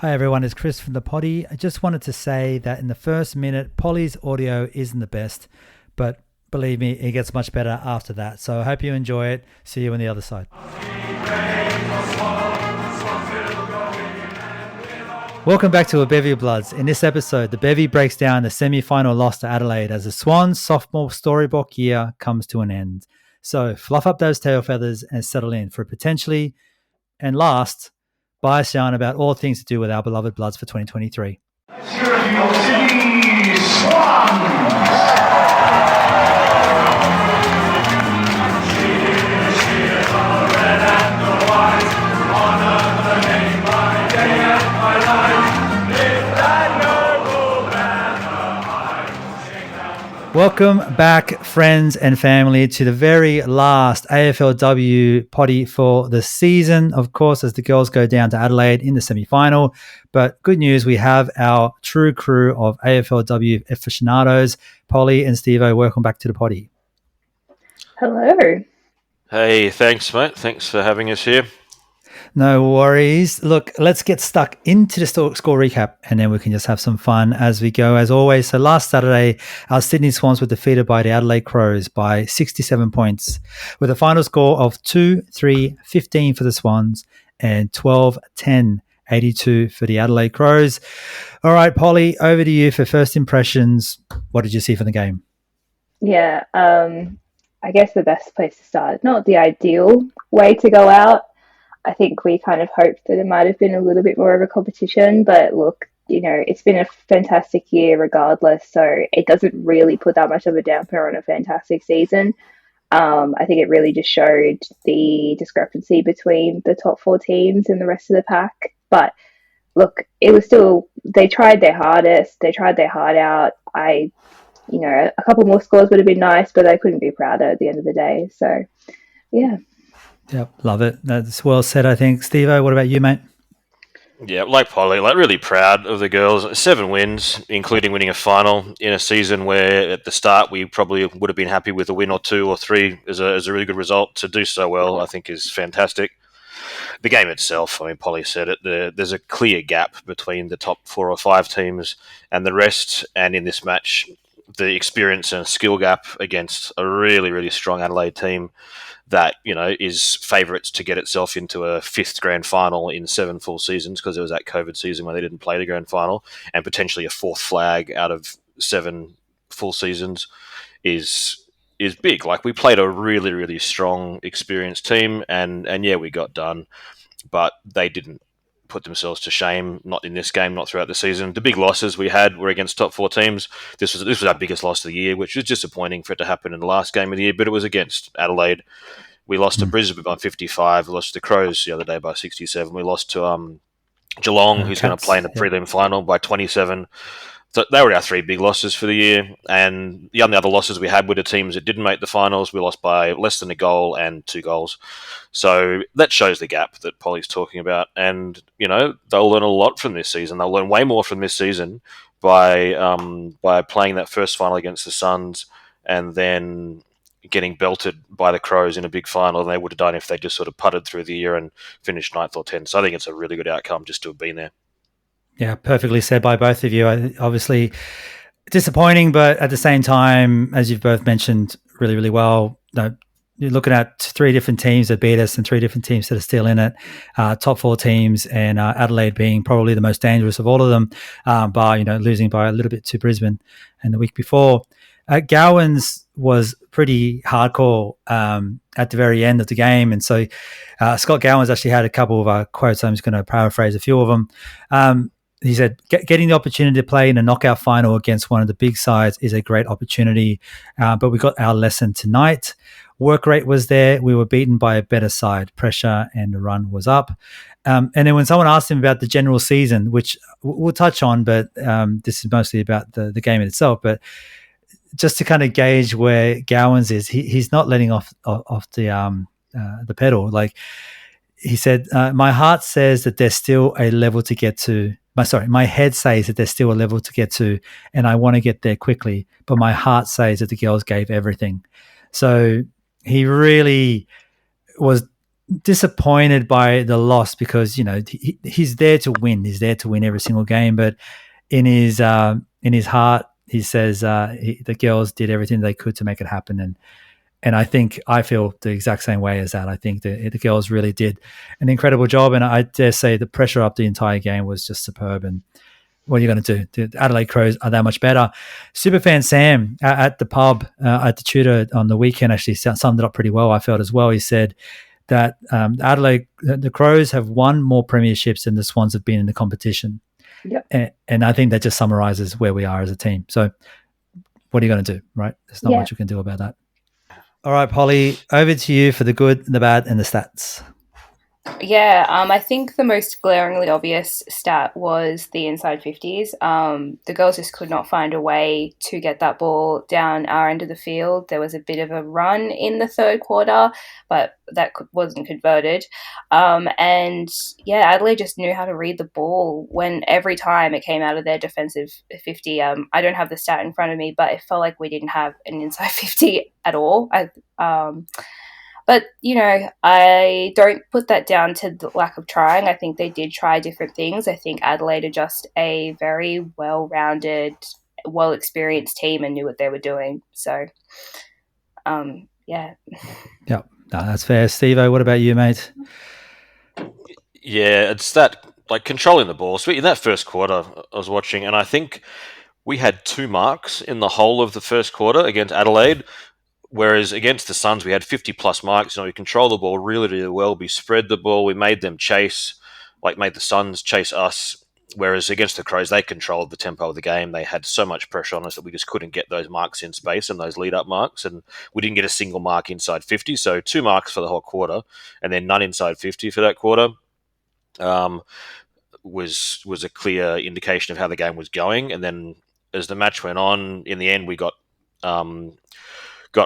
Hi everyone, it's Chris from the Potty. I just wanted to say that in the first minute, Polly's audio isn't the best, but believe me, it gets much better after that. So I hope you enjoy it. See you on the other side. Welcome back to A Bevy of Bloods. In this episode, the Bevy breaks down the semi-final loss to Adelaide as the Swans' sophomore storybook year comes to an end. So fluff up those tail feathers and settle in for potentially, and last, bias yarn about all things to do with our beloved Bloods for 2023. City Swans! Welcome back, friends and family, to the very last AFLW potty for the season, of course, as the girls go down to Adelaide in the semi-final. But good news, we have our true crew of AFLW aficionados, Polly and Steve-O. Welcome back to the potty. Hello. Hey, thanks, mate. Thanks for having us here. No worries. Look, let's get stuck into the score recap and then we can just have some fun as we go, as always. So last Saturday, our Sydney Swans were defeated by the Adelaide Crows by 67 points with a final score of 2-3-15 for the Swans and 12-10, 82 for the Adelaide Crows. All right, Polly, over to you for first impressions. What did you see from the game? Yeah, I guess the best place to start, not the ideal way to go out. I think we kind of hoped that it might have been a little bit more of a competition, but look, you know, it's been a fantastic year regardless, so it doesn't really put that much of a damper on a fantastic season. I think it really just showed the discrepancy between the top four teams and the rest of the pack. But look, it was still, they tried their hardest, they tried their heart out. A couple more scores would have been nice, but I couldn't be prouder at the end of the day. So, yeah. Yep, love it. That's well said, I think. Steve-O, what about you, mate? Yeah, like Polly, really proud of the girls. 7 wins, including winning a final in a season where at the start we probably would have been happy with a win or 2 or 3 as a really good result. To do so well, I think, is fantastic. The game itself, I mean, Polly said it, there's a clear gap between the top 4 or 5 teams and the rest, and in this match, the experience and skill gap against a really, really strong Adelaide team that, you know, is favourites to get itself into a 5th grand final in 7 full seasons, because there was that COVID season where they didn't play the grand final, and potentially a 4th flag out of 7 full seasons is big. Like, we played a really, really strong, experienced team, and yeah, we got done, but they didn't put themselves to shame, not in this game, not throughout the season. The big losses we had were against top 4 teams. This was our biggest loss of the year, which was disappointing for it to happen in the last game of the year, but it was against Adelaide. We lost to Brisbane by 55. We lost to the Crows the other day by 67. We lost to Geelong, who's going to play in the prelim final, by 27. So they were our 3 big losses for the year. And the only other losses we had were the teams that didn't make the finals. We lost by less than a goal and 2 goals. So that shows the gap that Polly's talking about. And, you know, they'll learn a lot from this season. They'll learn way more from this season by playing that first final against the Suns and then getting belted by the Crows in a big final than they would have done if they just sort of putted through the year and finished 9th or 10th. So I think it's a really good outcome just to have been there. Yeah, perfectly said by both of you. Obviously disappointing, but at the same time, as you've both mentioned really, really well, you're looking at 3 different teams that beat us and 3 different teams that are still in it, top 4 teams, and Adelaide being probably the most dangerous of all of them, by, you know, losing by a little bit to Brisbane and the week before. Gowans was pretty hardcore at the very end of the game. And so Scott Gowans actually had a couple of quotes. I'm just going to paraphrase a few of them. He said, getting the opportunity to play in a knockout final against one of the big sides is a great opportunity, but we got our lesson tonight. Work rate was there. We were beaten by a better side. Pressure and the run was up. And then when someone asked him about the general season, which we'll touch on, but this is mostly about the game in itself, but just to kind of gauge where Gowans is, he's not letting off the pedal. Like he said, my heart says that there's still a level to get to. My head says that there's still a level to get to, and I want to get there quickly. But my heart says that the girls gave everything. So he really was disappointed by the loss because he's there to win. He's there to win every single game, but in his heart, he says the girls did everything they could to make it happen, and I feel the exact same way as that. I think the girls really did an incredible job, and I dare say the pressure up the entire game was just superb. And what are you going to do? The Adelaide Crows are that much better. Superfan Sam at the pub at the Tudor on the weekend actually summed it up pretty well, I felt as well. He said that Adelaide, the Crows have won more premierships than the Swans have been in the competition. Yep. And I think that just summarizes where we are as a team. So what are you going to do, right? There's not much you can do about that. All right, Polly, over to you for the good, the bad, and the stats. Yeah, I think the most glaringly obvious stat was the inside 50s. The girls just could not find a way to get that ball down our end of the field. There was a bit of a run in the third quarter, but that wasn't converted. And yeah, Adelaide just knew how to read the ball when every time it came out of their defensive 50. I don't have the stat in front of me, but it felt like we didn't have an inside 50 at all. But, I don't put that down to the lack of trying. I think they did try different things. I think Adelaide are just a very well-rounded, well-experienced team and knew what they were doing. So, yeah. Yep, no, that's fair. Steve-O, what about you, mate? Yeah, it's that, controlling the ball. So in that first quarter, I was watching, and I think we had 2 marks in the whole of the first quarter against Adelaide. Whereas against the Suns, we had 50-plus marks. We controlled the ball really, really well. We spread the ball. We made them chase, made the Suns chase us. Whereas against the Crows, they controlled the tempo of the game. They had so much pressure on us that we just couldn't get those marks in space and those lead-up marks. And we didn't get a single mark inside 50. So 2 marks for the whole quarter, and then none inside 50 for that quarter. Was a clear indication of how the game was going. And then as the match went on, in the end, we got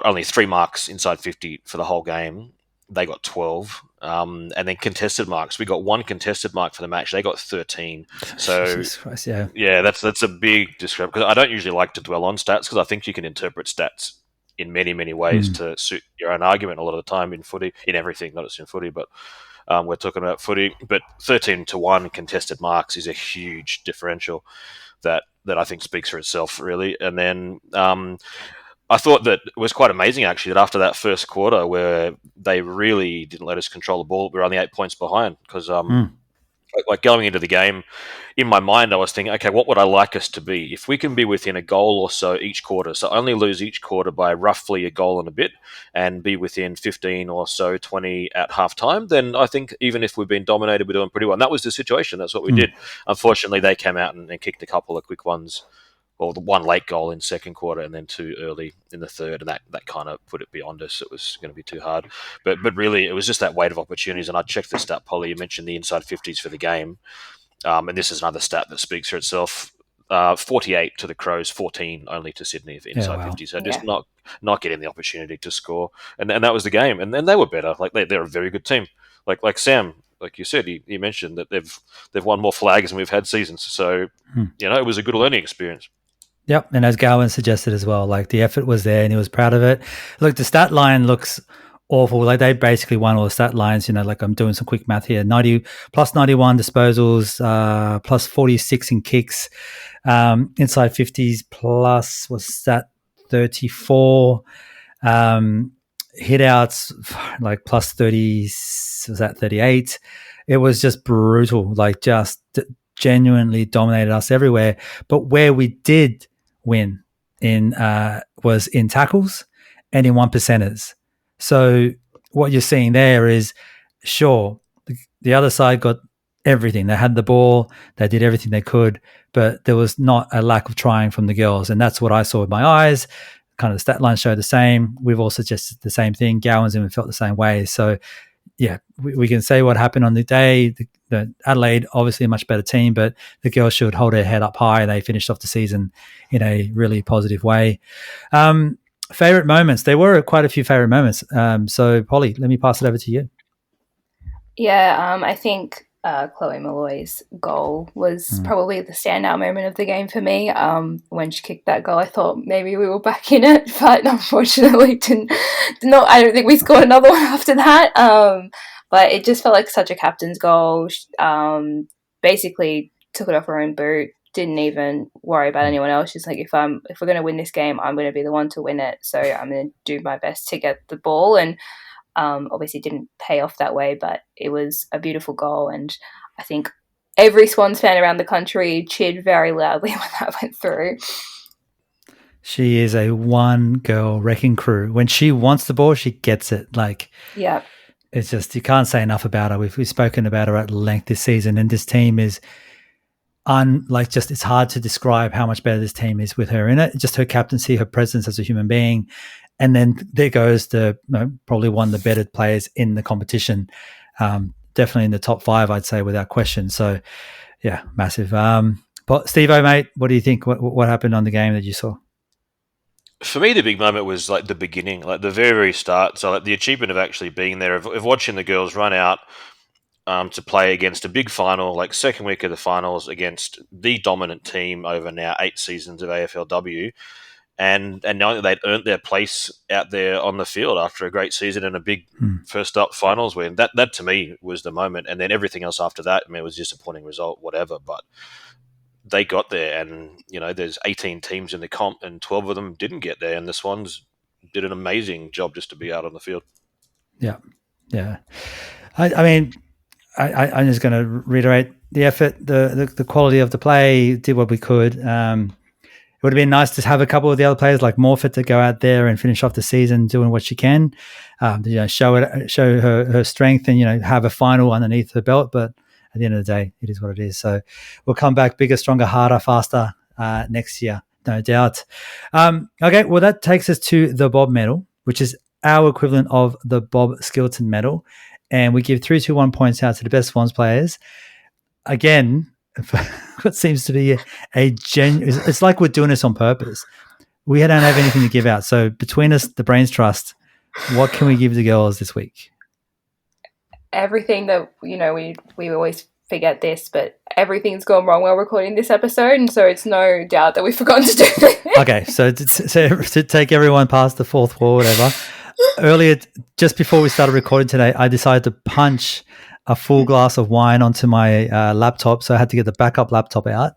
only 3 marks inside 50 for the whole game. They got 12. And then contested marks. We got 1 contested mark for the match. They got 13. So, Jesus Christ, yeah. Yeah, that's a big discrepancy. Because I don't usually like to dwell on stats because I think you can interpret stats in many, many ways to suit your own argument a lot of the time in footy, in everything, not just in footy, but we're talking about footy. But 13-1 contested marks is a huge differential that I think speaks for itself, really. And then I thought that it was quite amazing, actually, that after that first quarter where they really didn't let us control the ball, we were only 8 points behind because going into the game, in my mind, I was thinking, okay, what would I like us to be? If we can be within a goal or so each quarter, so only lose each quarter by roughly a goal and a bit and be within 15 or so, 20 at halftime, then I think even if we've been dominated, we're doing pretty well. And that was the situation. That's what we did. Unfortunately, they came out and kicked a couple of quick ones. Well, the 1 late goal in second quarter and then 2 early in the third, and that kind of put it beyond us. It was going to be too hard. But really, it was just that weight of opportunities. And I checked the stat, Polly. You mentioned the inside 50s for the game. And this is another stat that speaks for itself. 48 to the Crows, 14 only to Sydney for inside 50. So just not getting the opportunity to score. And that was the game. And then they were better. They're a very good team. Like Sam, like you said, he mentioned that they've won more flags than we've had seasons. So, it was a good learning experience. Yep, and as Gowan suggested as well, the effort was there and he was proud of it. Look, the stat line looks awful. They basically won all the stat lines. I'm doing some quick math here. 90 plus 91 disposals, plus 46 in kicks, inside 50s plus was that 34, hit outs plus 30, was that 38? It was just brutal. Just genuinely dominated us everywhere. But where we did win was in tackles and in 1%ers. So what you're seeing there is, sure, the other side got everything. They had the ball, they did everything they could, but there was not a lack of trying from the girls. And that's what I saw with my eyes. Kind of the stat lines show the same. We've all suggested the same thing. Gowan's even felt the same way. So yeah, we can say what happened on the day. The Adelaide, obviously a much better team, but the girls should hold their head up high. They finished off the season in a really positive way. Favorite moments. There were quite a few favorite moments. So, Polly, let me pass it over to you. Yeah, I think Chloe Malloy's goal was probably the standout moment of the game for me. When she kicked that goal, I thought maybe we were back in it, but unfortunately didn't. I don't think we scored another one after that. But it just felt like such a captain's goal. Basically took it off her own boot. Didn't even worry about anyone else. She's like, if we're going to win this game, I'm going to be the one to win it. So I'm going to do my best to get the ball. And obviously didn't pay off that way, but it was a beautiful goal. And I think every Swans fan around the country cheered very loudly when that went through. She is a one-girl wrecking crew. When she wants the ball, she gets it. Like, yeah, it's just, you can't say enough about her. We've spoken about her at length this season, and this team is it's hard to describe how much better this team is with her in it. Just her captaincy, her presence as a human being. And then there goes probably one of the better players in the competition. Definitely in the top 5, I'd say, without question. So, yeah, massive. But Steve-O, mate, what do you think? What happened on the game that you saw? For me, the big moment was like the beginning, like the very, very start. So like the achievement of actually being there, of watching the girls run out to play against a big final, like second week of the finals against the dominant team over now 8 seasons of AFLW, and knowing that they'd earned their place out there on the field after a great season and a big first up finals win. That to me was the moment, and then everything else after that, I mean, it was a disappointing result, whatever, but they got there, and there's 18 teams in the comp, and 12 of them didn't get there, and the Swans did an amazing job just to be out on the field. Yeah. I mean, I'm just going to reiterate the effort, the quality of the play. Did what we could. It would have been nice to have a couple of the other players like Morfitt to go out there and finish off the season doing what she can, show her strength and have a final underneath her belt. But at the end of the day, it is what it is. So we'll come back bigger, stronger, harder, faster next year, no doubt. Okay, well, that takes us to the Bob Medal, which is our equivalent of the Bob Skilton Medal. And we give 3, 2, 1 points out to the best Swans players. Again, what seems to be it's like we're doing this on purpose. We don't have anything to give out. So between us, the Brains Trust, what can we give the girls this week? Everything that, we always forget this, but everything's gone wrong while recording this episode, and so it's no doubt that we've forgotten to do it. Okay, so to take everyone past the fourth wall, whatever, earlier, just before we started recording today, I decided to punch a full glass of wine onto my laptop, so I had to get the backup laptop out.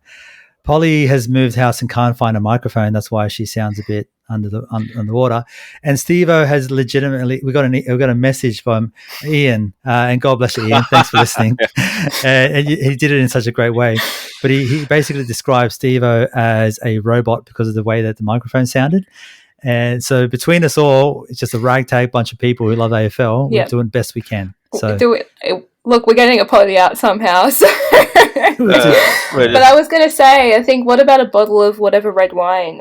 Polly has moved house and can't find a microphone. That's why she sounds a bit underwater. And Steve-O has legitimately, we got a message from Ian, and God bless you, Ian. Thanks for listening. And he did it in such a great way. But he basically described Steve-O as a robot because of the way that the microphone sounded. And so between us all, it's just a ragtag bunch of people who love AFL. We're doing the best we can. So do it. Look, we're getting a potty out somehow. So. But I was going to say, I think, what about a bottle of whatever red wine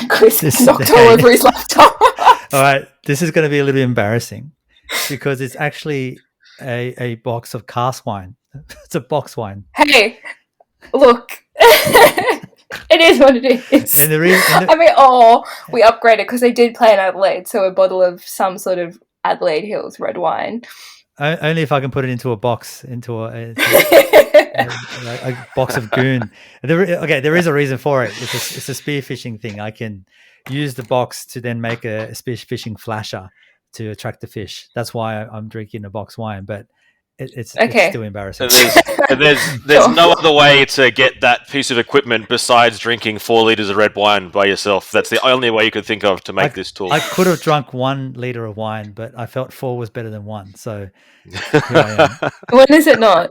Chris knocked all over his laptop? All right, this is going to be a little bit embarrassing because it's actually a box of cask wine. It's a box wine. Hey, look. It is what it is. And we upgraded because they did play in Adelaide, so a bottle of some sort of Adelaide Hills red wine. Only if I can put it into a box, into a box of goon. There is a reason for it. It's a spearfishing thing. I can use the box to then make a spearfishing flasher to attract the fish. That's why I'm drinking a box wine, but it's still embarrassing. There's no other way to get that piece of equipment besides drinking 4 liters of red wine by yourself. That's the only way you could think of to make this tool. I could have drunk 1 liter of wine, but I felt 4 was better than 1. So here I am. When is it not?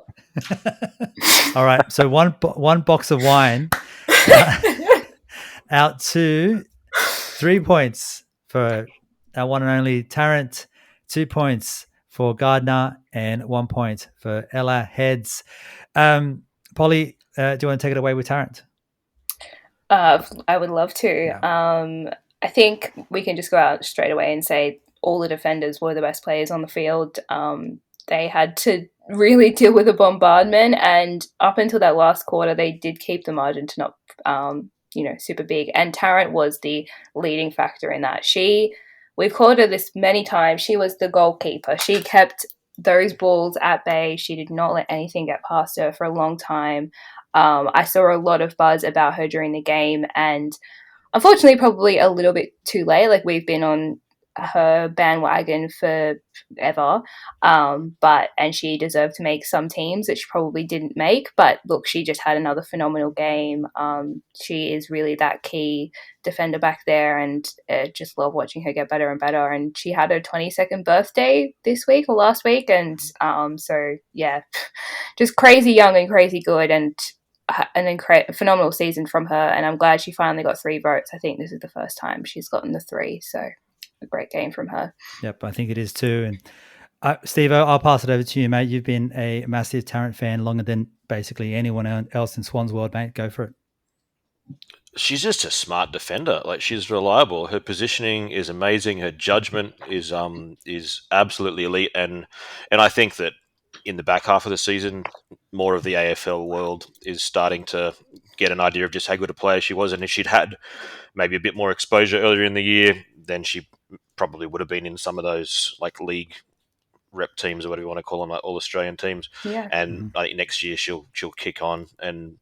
All right. So one box of wine out to 3 points for our one and only Tarrant, 2 points for Gardner, and 1 point for Ella Heads. Polly, do you want to take it away with Tarrant? I would love to. Yeah. I think we can just go out straight away and say all the defenders were the best players on the field. They had to really deal with a bombardment, and up until that last quarter, they did keep the margin to not, super big. And Tarrant was the leading factor in that. We've called her this many times. She was the goalkeeper. She kept those balls at bay. She did not let anything get past her for a long time. I saw a lot of buzz about her during the game, and unfortunately probably a little bit too late. Like, we've been on her bandwagon forever. And she deserved to make some teams that she probably didn't make. But look, she just had another phenomenal game. She is really that key defender back there, and just love watching her get better and better. And she had her 22nd birthday this week or last week, and so yeah, just crazy young and crazy good, and an phenomenal season from her. And I'm glad she finally got 3 votes. I think this is the first time she's gotten the 3, so a great game from her. Yep, I think it is too. And Steve, I'll pass it over to you, mate. You've been a massive Tarrant fan longer than basically anyone else in Swans world, mate. Go for it. She's just a smart defender. Like, she's reliable. Her positioning is amazing. Her judgment is absolutely elite. And I think that in the back half of the season, more of the AFL world is starting to get an idea of just how good a player she was. And if she'd had maybe a bit more exposure earlier in the year, then she probably would have been in some of those like league rep teams or whatever you want to call them, like all Australian teams. Yeah. And I think next year she'll kick on and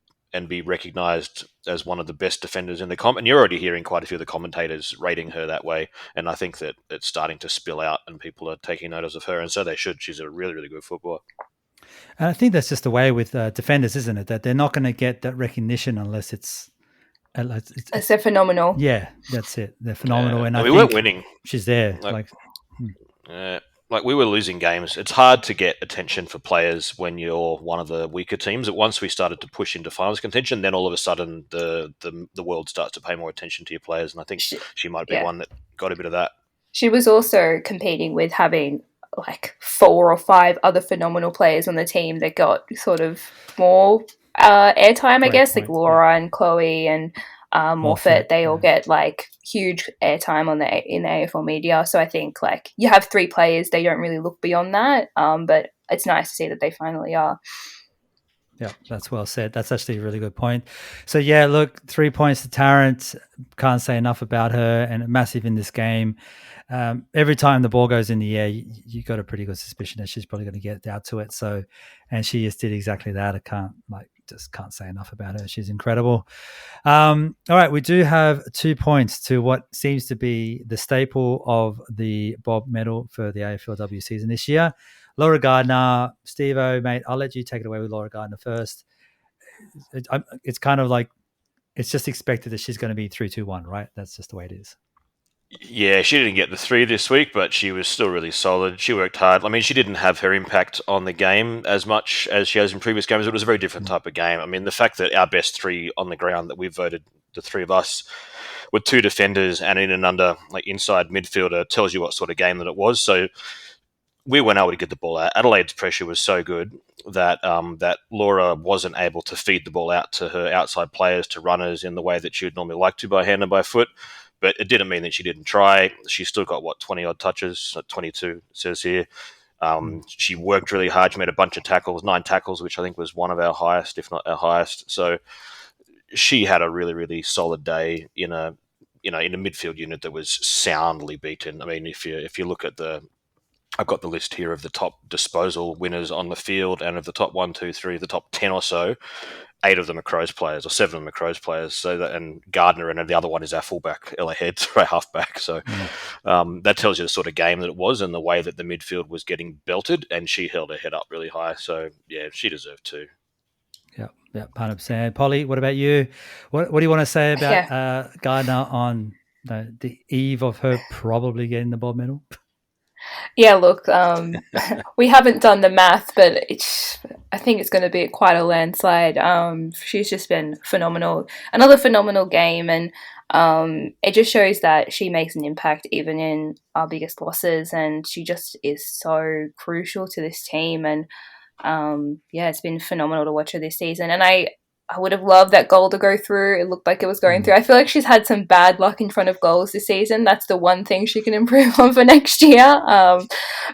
be recognised as one of the best defenders in the comp. And you're already hearing quite a few of the commentators rating her that way. And I think that it's starting to spill out and people are taking notice of her. And so they should. She's a really, really good footballer. And I think that's just the way with defenders, isn't it? That they're not going to get that recognition unless it's they're phenomenal. Yeah, that's it. They're phenomenal. And we weren't winning. She's there. Like we were losing games. It's hard to get attention for players when you're one of the weaker teams. But once we started to push into finals contention, then all of a sudden the world starts to pay more attention to your players. And I think she might be one that got a bit of that. She was also competing with having like 4 or 5 other phenomenal players on the team that got sort of more airtime, I guess, like Laura and Chloe and Morfitt. They all get like huge airtime in the AFL media. So I think like you have 3 players, they don't really look beyond that. But it's nice to see that they finally are. Yeah, that's well said. That's actually a really good point. So yeah, look, 3 points to Tarrant. Can't say enough about her, and massive in this game. Every time the ball goes in the air, you got a pretty good suspicion that she's probably going to get out to it. So, and she just did exactly that. I can't say enough about her. She's incredible. All right, we do have 2 points to what seems to be the staple of the Bob medal for the AFLW season this year. Laura Gardner. Steve-O, mate, I'll let you take it away with Laura Gardner first. It's kind of like it's just expected that she's going to be 3-2-1, right? That's just the way it is. Yeah, she didn't get the 3 this week, but she was still really solid. She worked hard. I mean, she didn't have her impact on the game as much as she has in previous games. It was a very different type of game. I mean, the fact that our best 3 on the ground that we voted, the 3 of us, were 2 defenders and in and under like inside midfielder tells you what sort of game that it was. So we weren't able to get the ball out. Adelaide's pressure was so good that that Laura wasn't able to feed the ball out to her outside players, to runners in the way that she would normally like to by hand and by foot. But it didn't mean that she didn't try. She still got, 20-odd touches, 22 it says here. She worked really hard. She made a bunch of tackles, 9 tackles, which I think was one of our highest, if not our highest. So she had a really, really solid day in a midfield unit that was soundly beaten. I mean, if you look at I've got the list here of the top disposal winners on the field, and of the top 1, 2, 3, the top 10 or so, 8 of them are Crows players, or 7 of them are Crows players. So and Gardner, and the other one is our fullback, Ella Head, our halfback. So that tells you the sort of game that it was and the way that the midfield was getting belted, and she held her head up really high. So yeah, she deserved 2. Yeah, 100%. Polly, what about you? What do you want to say about Gardner on the eve of her probably getting the Bob medal? Yeah, look, we haven't done the math, but I think it's going to be quite a landslide. She's just been phenomenal. Another phenomenal game, and it just shows that she makes an impact even in our biggest losses, and she just is so crucial to this team. And it's been phenomenal to watch her this season. And I would have loved that goal to go through. It looked like it was going through. I feel like she's had some bad luck in front of goals this season. That's the one thing she can improve on for next year.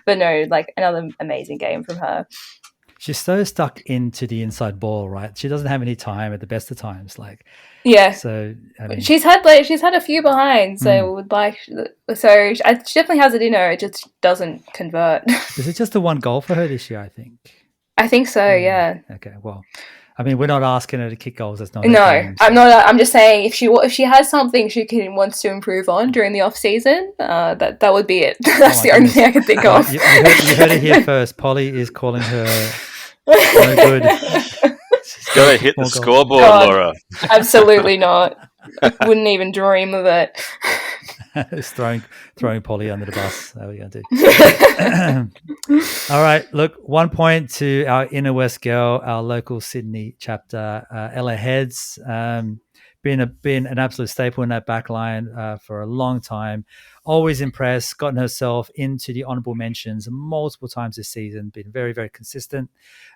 But no, like another amazing game from her. She's so stuck into the inside ball, right? She doesn't have any time at the best of times. Yeah. So I mean, she's had a few behind. So she definitely has it in her. It just doesn't convert. Is it just the 1 goal for her this year? I think so. Yeah. Okay. Well. I mean, we're not asking her to kick goals. That's not her No, game, so. I'm not. I'm just saying if she has something wants to improve on during the off season, that would be it. That's the only thing I can think of. You heard it here first. Polly is calling her no good. She's got to hit the scoreboard, Laura. Absolutely not. I wouldn't even dream of it. It's throwing Polly under the bus. How are we going to do? All right. Look, 1 point to our Inner West girl, our local Sydney chapter, Ella Heads. Been an absolute staple in that back line for a long time. Always impressed. Gotten herself into the honourable mentions multiple times this season. Been very, very consistent.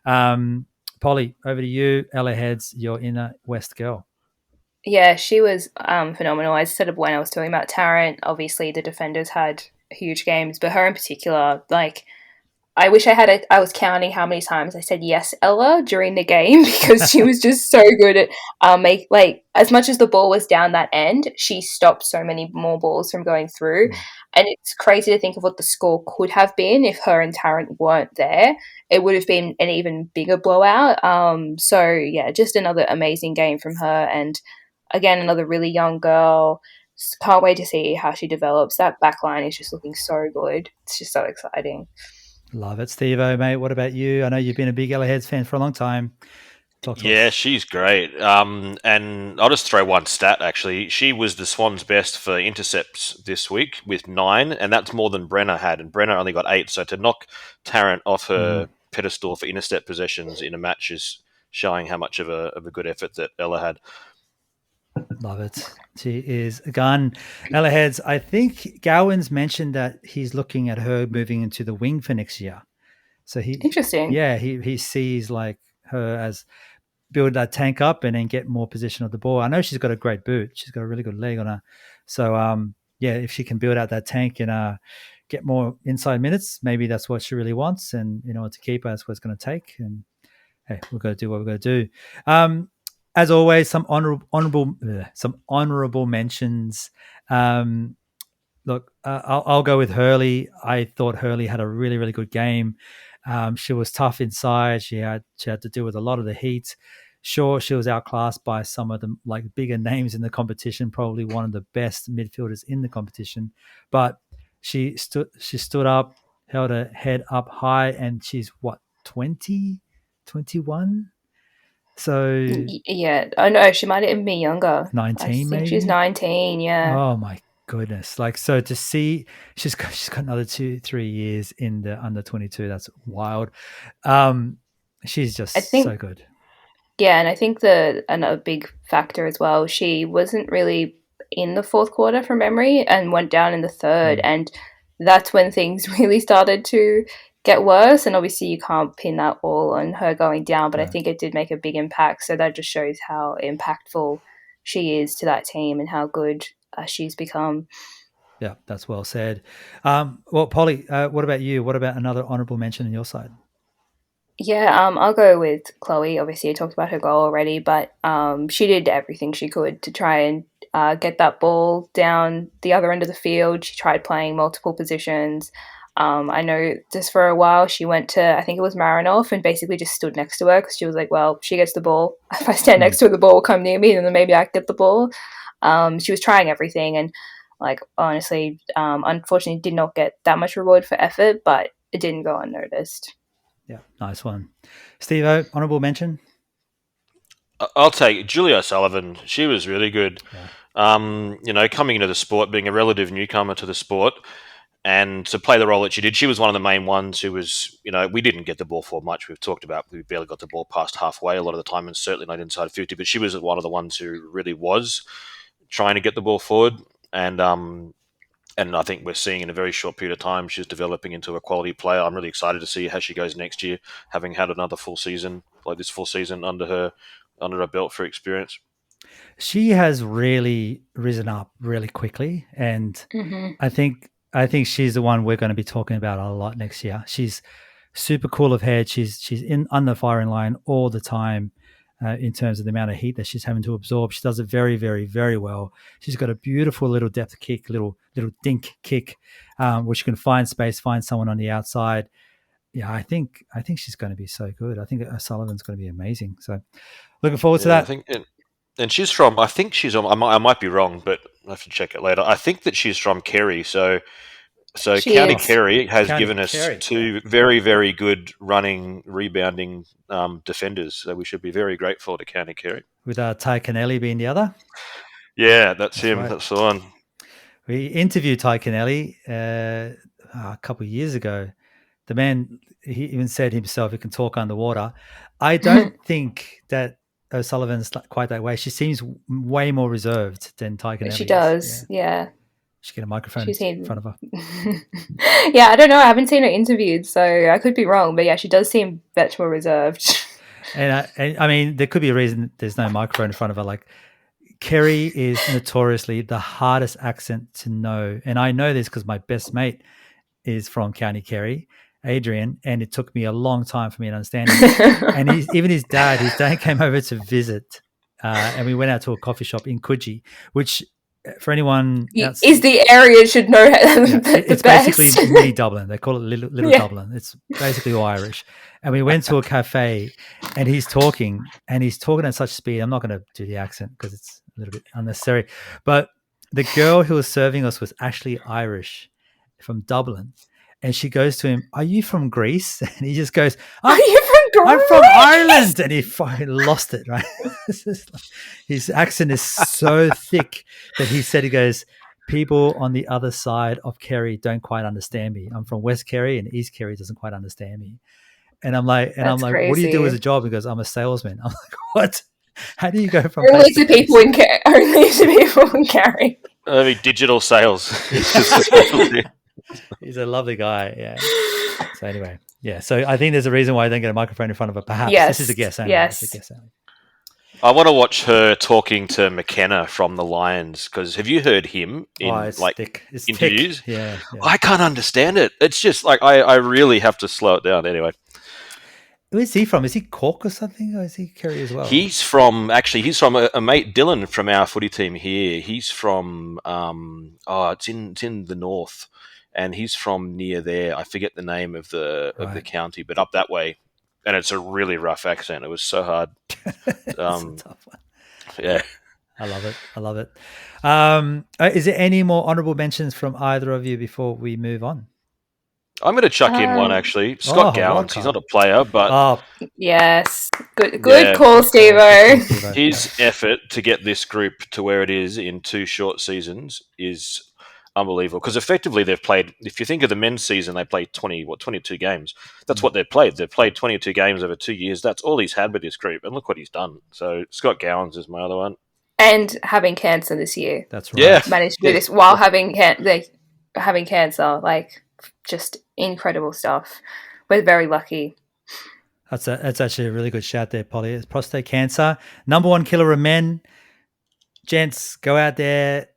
Polly, over to you. Ella Heads, your Inner West girl. Yeah, she was phenomenal. I said when I was talking about Tarrant, obviously the defenders had huge games, but her in particular, like, I wish I was counting how many times I said yes, Ella, during the game, because she was just so good at as much as the ball was down that end, she stopped so many more balls from going through. And it's crazy to think of what the score could have been if her and Tarrant weren't there. It would have been an even bigger blowout. So yeah, just another amazing game from her, and again, another really young girl. Can't wait to see how she develops. That back line is just looking so good. It's just so exciting. Love it. Steve-O, mate, what about you? I know you've been a big Ella Heads fan for a long time. Yeah, she's great. And I'll just throw one stat, actually. She was the Swans' best for intercepts this week with 9, and that's more than Brenner had. And Brenner only got 8. So to knock Tarrant off her pedestal for intercept possessions in a match is showing how much of a good effort that Ella had. Love it. She is a gun. Ella Heads, I think Gowan's mentioned that he's looking at her moving into the wing for next year. So Interesting. Yeah, he sees like her as build that tank up and then get more position of the ball. I know she's got a great boot. She's got a really good leg on her. So yeah, if she can build out that tank and get more inside minutes, maybe that's what she really wants. And to keep her, that's what it's going to take. And hey, we've got to do what we've got to do. As always, some honorable mentions. Look, I'll go with Hurley. I thought Hurley had a really, really good game. She was tough inside. She had to deal with a lot of the heat. Sure, she was outclassed by some of the bigger names in the competition, probably one of the best midfielders in the competition. But she stood up, held her head up high, and she's 20, 21? So yeah, I know she might even be younger. 19, I think maybe she's 19. Yeah. Oh my goodness! So to see she's got another 2-3 years in the under 22. That's wild. She's just so good. Yeah, and I think another big factor as well. She wasn't really in the fourth quarter from memory and went down in the third, and that's when things really started to get worse. And obviously you can't pin that all on her going down, but I think it did make a big impact. So that just shows how impactful she is to that team and how good she's become. Yeah, that's well said. Well, Polly, what about you? What about another honourable mention on your side? Yeah, I'll go with Chloe. Obviously, I talked about her goal already, but she did everything she could to try and get that ball down the other end of the field. She tried playing multiple positions. I know just for a while she went to, I think it was Marinoff, and basically just stood next to her because she was like, well, she gets the ball. If I stand next to her, the ball will come near me, and then maybe I get the ball. She was trying everything, and honestly, unfortunately did not get that much reward for effort, but it didn't go unnoticed. Yeah, nice one. Steve-O, honourable mention? I'll take Julia O'Sullivan. She was really good. Yeah. Coming into the sport, being a relative newcomer to the sport, and to play the role that she did, she was one of the main ones who was, we didn't get the ball for much. We've talked about we barely got the ball past halfway a lot of the time, and certainly not inside 50, but she was one of the ones who really was trying to get the ball forward. And I think we're seeing in a very short period of time, she's developing into a quality player. I'm really excited to see how she goes next year, having had another full season, this full season under her belt for experience. She has really risen up really quickly, and I think she's the one we're going to be talking about a lot next year. She's super cool of head. She's on the firing line all the time. In terms of the amount of heat that she's having to absorb, she does it very, very, very well. She's got a beautiful little depth kick, little dink kick, where she can find space, find someone on the outside. yeah, I think she's going to be so good. I think O'Sullivan's going to be amazing. So looking forward to that. I think, and she's from. I think she's on. I might be wrong, but I have to check it later. I think that she's from Kerry. So She County is. Kerry has County given us Kerry, two very, very good running, rebounding defenders. So we should be very grateful to County Kerry. with Ty Kennelly being the other. Yeah, that's him. right. That's the one. We interviewed Ty Kennelly a couple of years ago. The man, he even said himself, he can talk underwater. I don't think that O'Sullivan's quite that way. She seems way more reserved than Ty Kennelly. She does, yeah. She get a microphone in front of her. Yeah, I don't know. I haven't seen her interviewed, so I could be wrong. But yeah, she does seem much more reserved. And I mean, there could be a reason there's no microphone in front of her. Like, Kerry is notoriously the hardest accent to know. And I know this because my best mate is from County Kerry, Adrian, and it took me a long time for me to understand him. And even his dad came over to visit, and we went out to a coffee shop in Coogee, which for anyone is the area should know it's basically mini Dublin. They call it little Dublin. It's basically all Irish. And we went to a cafe, and he's talking at such speed. I'm not going to do the accent because it's a little bit unnecessary. But the girl who was serving us was actually Irish from Dublin. And she goes to him, "Are you from Greece?" And he just goes, "Are you from Greece? I'm from Ireland." And he fucking lost it, right? His accent is so thick that he said, he goes, "People on the other side of Kerry don't quite understand me. I'm from West Kerry, and East Kerry doesn't quite understand me." And I'm like, crazy. "What do you do as a job?" He goes, "I'm a salesman." I'm like, "What? How do you go from only to people in Kerry? I mean, digital sales. He's a lovely guy, yeah. So anyway, yeah. So I think there's a reason why I don't get a microphone in front of her. Perhaps this is a guess. Only. Yes. It's a guess only. I want to watch her talking to McKenna from the Lions, because have you heard him in interviews? Thick. Yeah. I can't understand it. It's just like I really have to slow it down. Anyway, where's he from? Is he Cork or something, or is he Kerry as well? He's from a mate, Dylan, from our footy team here. He's from it's in the north. And he's from near there. I forget the name of the county, but up that way. And it's a really rough accent. It was so hard. It's a tough one. Yeah. I love it. Is there any more honourable mentions from either of you before we move on? I'm going to chuck in one, actually. Scott Gowans. He's not a player, but... yes. Good call, Steve-O. His effort to get this group to where it is in 2 short seasons is unbelievable, because effectively they've played, if you think of the men's season, they played 22 games. That's what they've played. They've played 22 games over 2 years. That's all he's had with this group, and look what he's done. So Scott Gowans is my other one. And having cancer this year. That's right. Yeah. Managed to do this while having cancer. Like, just incredible stuff. We're very lucky. That's actually a really good shout there, Polly. It's prostate cancer. Number 1 killer of men. Gents, go out there.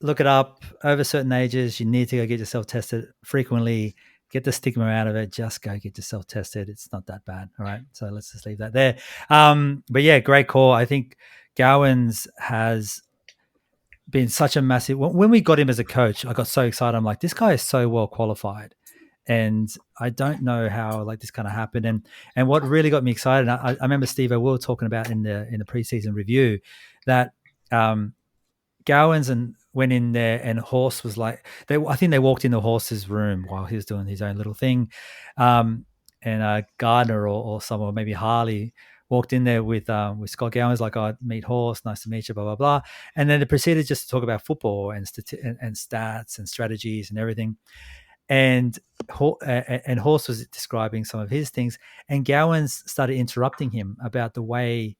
Look it up. Over certain ages, you need to go get yourself tested frequently. Get the stigma out of it. Just go get yourself tested. It's not that bad. All right. So let's just leave that there. But yeah, great call. I think Gowans has been such a massive. When we got him as a coach, I got so excited. I'm like, this guy is so well qualified, and I don't know how like this kind of happened. And what really got me excited, I remember Steve, we were talking about in the preseason review that Gowans and went in there, and Horse was like, I think they walked into Horse's room while he was doing his own little thing. And Gardner or someone, maybe Harley, walked in there with Scott Gowans, like, "Oh, meet Horse, nice to meet you, blah, blah, blah." And then they proceeded just to talk about football and stats and strategies and everything. And Horse was describing some of his things, and Gowans started interrupting him about the way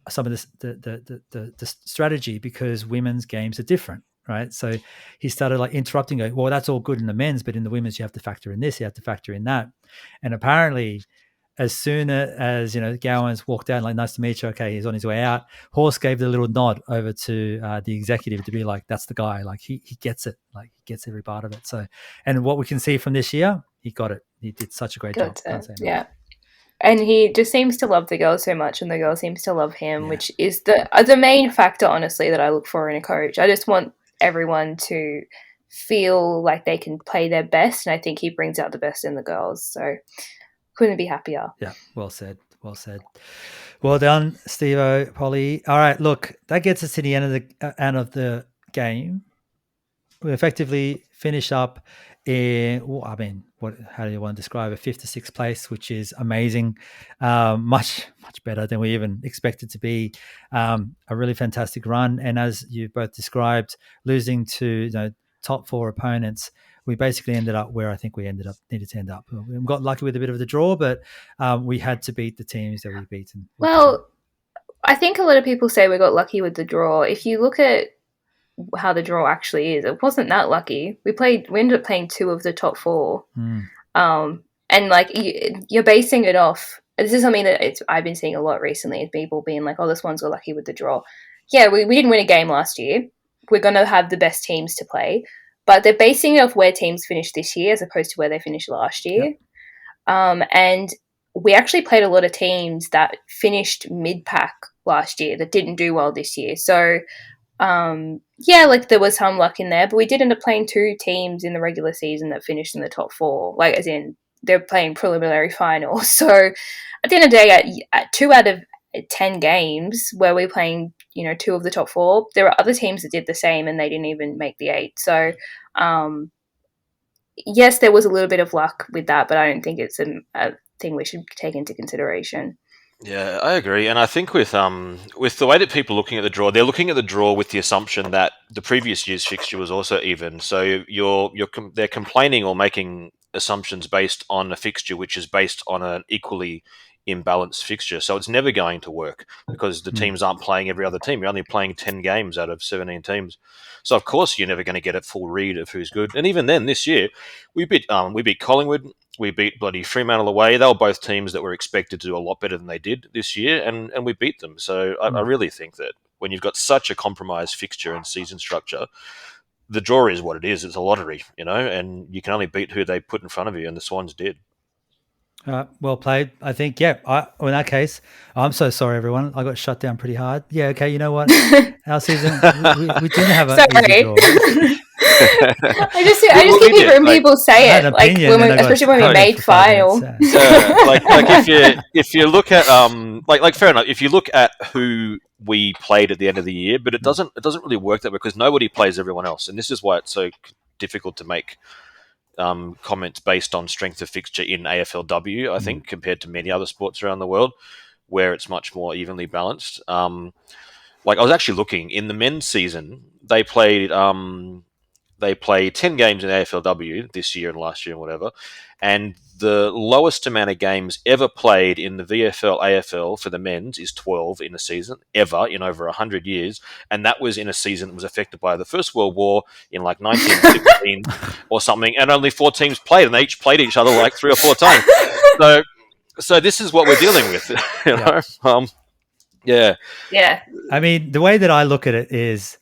some of the strategy, because women's games are different, right? So he started like interrupting, going, "Well, that's all good in the men's, but in the women's, you have to factor in this, you have to factor in that." And apparently, as soon as Gowans walked out, like, "Nice to meet you." Okay, he's on his way out. Horse gave the little nod over to the executive to be like, "That's the guy. Like he gets it. Like he gets every part of it." So, and what we can see from this year, he got it. He did such a great job. Yeah. And he just seems to love the girl so much, and the girl seems to love him, which is the main factor, honestly, that I look for in a coach. I just want everyone to feel like they can play their best, and I think he brings out the best in the girls. So couldn't be happier. Yeah, well said. Well done, Steve-O, Polly. All right, look, that gets us to the end of the game. We effectively finish up in, how do you want to describe it? 5th to 6th place, which is amazing. Much better than we even expected to be. A really fantastic run. And as you both described, losing to top 4 opponents, we basically ended up where I think we needed to end up. We got lucky with a bit of the draw, but we had to beat the teams that we beaten. Well, I think a lot of people say we got lucky with the draw. If you look at how the draw actually is, it wasn't that lucky. We ended up playing 2 of the top 4. And like you're basing it off. This is something that I've been seeing a lot recently. People being like, "Oh, the Swans got lucky with the draw." Yeah, we didn't win a game last year. We're going to have the best teams to play, but they're basing it off where teams finished this year as opposed to where they finished last year. Yep. And we actually played a lot of teams that finished mid-pack last year that didn't do well this year. So, like there was some luck in there, but we did end up playing 2 teams in the regular season that finished in the top 4, like as in they're playing preliminary finals. So at the end of the day, at 2 out of 10 games where we're playing, 2 of the top 4, there are other teams that did the same and they didn't even make the 8. So, yes, there was a little bit of luck with that, but I don't think it's a thing we should take into consideration. Yeah, I agree, and I think with the way that people are looking at the draw, they're looking at the draw with the assumption that the previous year's fixture was also even. So they're complaining or making assumptions based on a fixture which is based on an equally imbalanced fixture. So it's never going to work because the teams aren't playing every other team. You're only playing 10 games out of 17 teams. So of course you're never going to get a full read of who's good. And even then, this year we beat Collingwood. We beat bloody Fremantle away. They were both teams that were expected to do a lot better than they did this year, and we beat them. So I really think that when you've got such a compromised fixture and season structure, the draw is what it is. It's a lottery, and you can only beat who they put in front of you, and the Swans did. Well played. I think, in that case, I'm so sorry, everyone. I got shut down pretty hard. Yeah, okay, you know what? Our season, we didn't have an easy draw. I just keep hearing people say it, like especially when we made final. If you look at fair enough. If you look at who we played at the end of the year, but it doesn't really work that way because nobody plays everyone else, and this is why it's so difficult to make comments based on strength of fixture in AFLW. I think compared to many other sports around the world, where it's much more evenly balanced. I was actually looking in the men's season, they played 10 games in AFLW this year and last year and whatever, and the lowest amount of games ever played in the VFL AFL for the men's is 12 in a season, ever in over 100 years, and that was in a season that was affected by the First World War in 1916 or something, and only 4 teams played, and they each played each other 3 or 4 times. So this is what we're dealing with, Yeah. I mean, the way that I look at it is,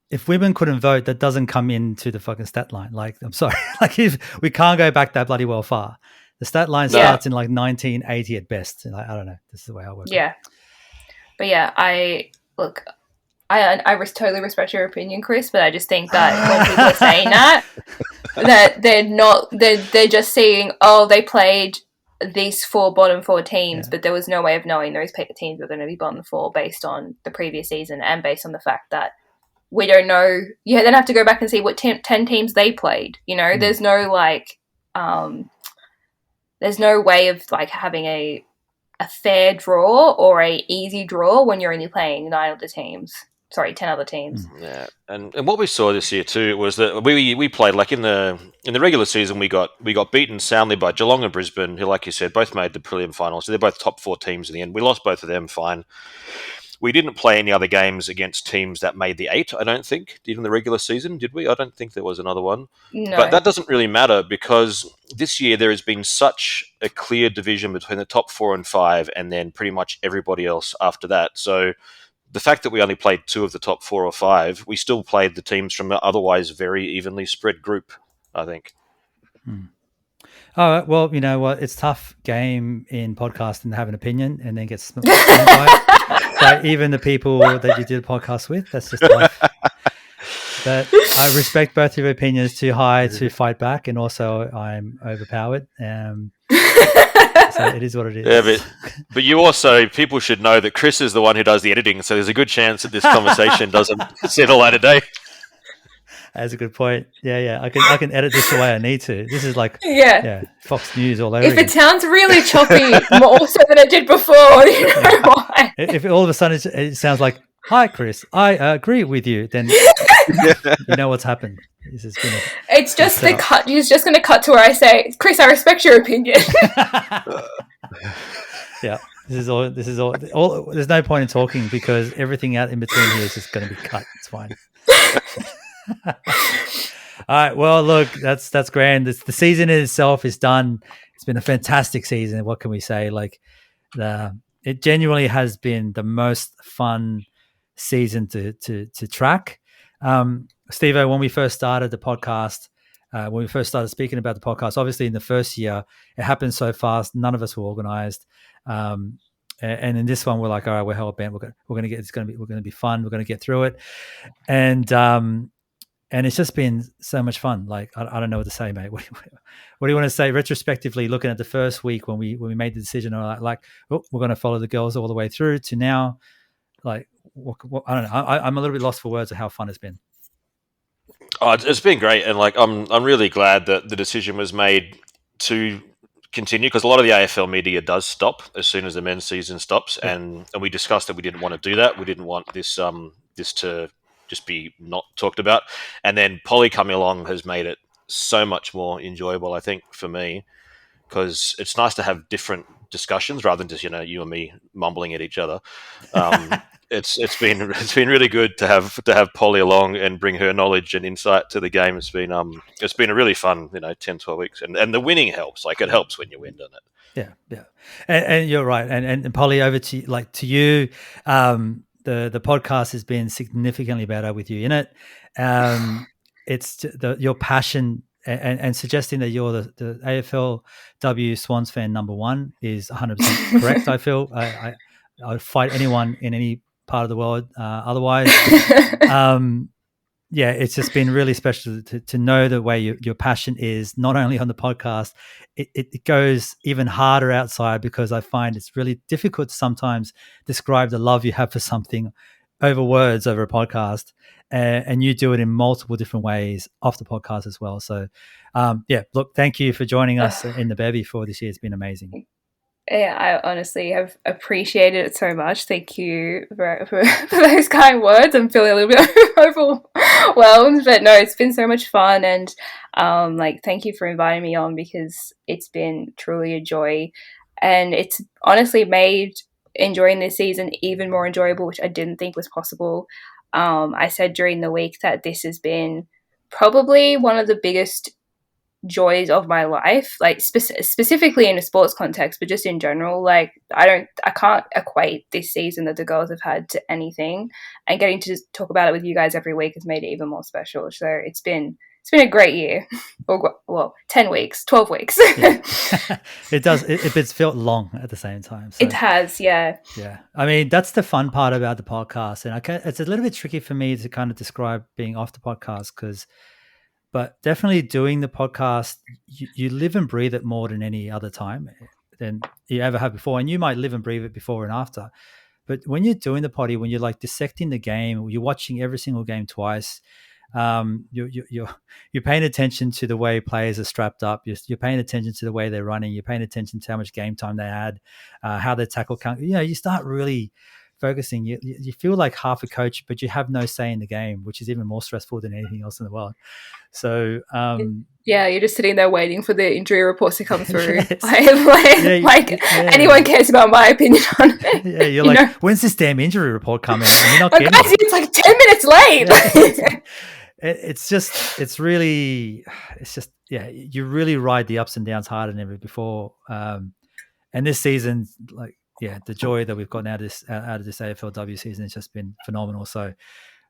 if women couldn't vote, that doesn't come into the fucking stat line. I'm sorry. If we can't go back that bloody well far. The stat line starts in 1980 at best. And I don't know. This is the way I work. Yeah. But yeah, I totally respect your opinion, Chris, but I just think that when people are saying that they're just saying, they played these 4 bottom 4 teams, but there was no way of knowing those teams were going to be bottom 4 based on the previous season and based on the fact that we don't know. You then have to go back and see what 10 teams they played. There's no there's no way of having a fair draw or a easy draw when you're only playing 10 other teams. Yeah, and what we saw this year too was that we played in the regular season. We got beaten soundly by Geelong and Brisbane, who, like you said, both made the prelim final. So they're both top 4 teams in the end. We lost both of them, fine. We didn't play any other games against teams that made the 8, I don't think, in the regular season, did we? I don't think there was another one. No. But that doesn't really matter because this year there has been such a clear division between the top 4 and 5 and then pretty much everybody else after that. So the fact that we only played 2 of the top 4 or 5, we still played the teams from an otherwise very evenly spread group, I think. Oh, well, you know what? It's tough game in podcasting to have an opinion and then get smacked by it. So even the people that you did a podcast with, that's just life. But I respect both of your opinions. Too high to fight back, and also I'm overpowered. So it is what it is. Yeah, but you also, people should know that Chris is the one who does the editing, so there's a good chance that this conversation doesn't see the light of day. That's a good point. Yeah. I can edit this the way I need to. This is like Fox News all over. If it sounds really choppy, more so than it did before, you know why? If all of a sudden it sounds like, "Hi, Chris, I agree with you," then you know what's happened. It's just the cut. He's just going to cut to where I say, "Chris, I respect your opinion." Yeah, this is all. There's no point in talking because everything out in between here is just going to be cut. It's fine. All right. Well, look, that's grand. The season in itself is done. It's been a fantastic season. What can we say? Like, it genuinely has been the most fun season to track. Steve-O, when we first started the podcast, when we first started speaking about the podcast, obviously in the first year, it happened so fast. None of us were organized. And in this one, we're like, all right, we're hell bent. We're going to be fun. We're going to get through it. And it's just been so much fun. Like, I don't know what to say, mate. What do you want to say retrospectively, looking at the first week when we made the decision, or we're going to follow the girls all the way through to now? Like, I don't know. I'm a little bit lost for words of how fun it's been. Oh, it's been great, and like I'm really glad that the decision was made to continue, because a lot of the AFL media does stop as soon as the men's season stops, and we discussed that we didn't want to do that. We didn't want this to just be not talked about, and then Polly coming along has made it so much more enjoyable, I think, for me, because it's nice to have different discussions rather than just you and me mumbling at each other. It's been really good to have Polly along and bring her knowledge and insight to the game. It's been a really fun 10-12 weeks, and the winning helps. Like, it helps when you win, doesn't it? Yeah. And you're right. And Polly, over to you. The podcast has been significantly better with you in it. It's your passion and suggesting that you're the AFLW Swans fan number one is 100% correct. I feel I would fight anyone in any part of the world otherwise. It's just been really special to know the way your passion is, not only on the podcast, it goes even harder outside, because I find it's really difficult to sometimes describe the love you have for something over words over a podcast, and you do it in multiple different ways off the podcast as well. So look, thank you for joining us in the bevy for this year. It's been amazing. Yeah, I honestly have appreciated it so much. Thank you for those kind words. I'm feeling a little bit overwhelmed, but no, it's been so much fun, and thank you for inviting me on, because it's been truly a joy, and it's honestly made enjoying this season even more enjoyable, which I didn't think was possible. I said during the week that this has been probably one of the biggest joys of my life, like specifically in a sports context, but just in general. Like, I can't equate this season that the girls have had to anything, and getting to just talk about it with you guys every week has made it even more special. So it's been a great year. Well, 10 weeks, 12 weeks. It does. It's felt long at the same time. So. It has, yeah. Yeah. I mean, that's the fun part about the podcast. And it's a little bit tricky for me to kind of describe being off the podcast, but definitely doing the podcast, you live and breathe it more than any other time than you ever have before. And you might live and breathe it before and after. But when you're doing the potty, when you're like dissecting the game, you're watching every single game twice, you're paying attention to the way players are strapped up. You're paying attention to the way they're running. You're paying attention to how much game time they had, how they tackle count. You start really focusing. You feel like half a coach, but you have no say in the game, which is even more stressful than anything else in the world. So you're just sitting there waiting for the injury reports to come through. Anyone cares about my opinion on it. Yeah, you're like, when's this damn injury report coming? And you're not getting guys, it's like 10 minutes late. You really ride the ups and downs harder than ever before. And this season, the joy that we've gotten out of this AFLW season has just been phenomenal. So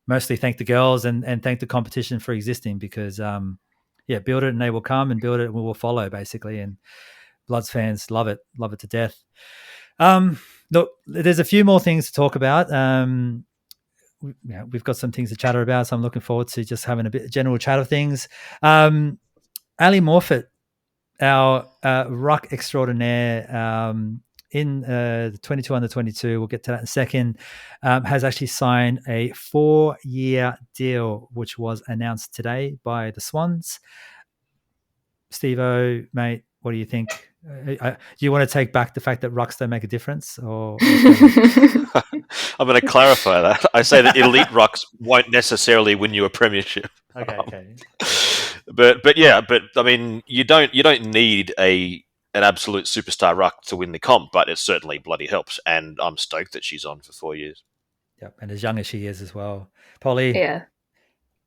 mostly thank the girls and thank the competition for existing, because build it and they will come, and build it and we will follow, basically. And Bloods fans love it to death. Look, there's a few more things to talk about. we've got some things to chatter about, so I'm looking forward to just having a bit of general chat of things. Ali Morfitt, our ruck extraordinaire, in the 22 under 22, we'll get to that in a second, has actually signed a 4-year deal, which was announced today by the Swans. Steve-O, mate, what do you think? Do you want to take back the fact that rucks don't make a difference? Or I'm going to clarify that. I say that elite rucks won't necessarily win you a premiership. Okay. But I mean, you don't need an absolute superstar ruck to win the comp, but it certainly bloody helps. And I'm stoked that she's on for 4 years. Yep, and as young as she is as well. Polly? Yeah.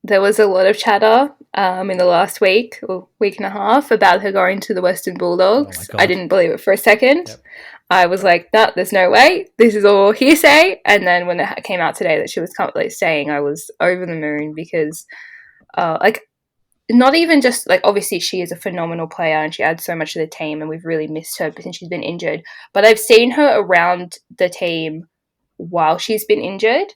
There was a lot of chatter in the last week or week and a half about her going to the Western Bulldogs. I didn't believe it for a second. Yep. I was like, no, there's no way. This is all hearsay. And then when it came out today that she was staying, I was over the moon because, not even just, obviously she is a phenomenal player and she adds so much to the team and we've really missed her since she's been injured. But I've seen her around the team while she's been injured.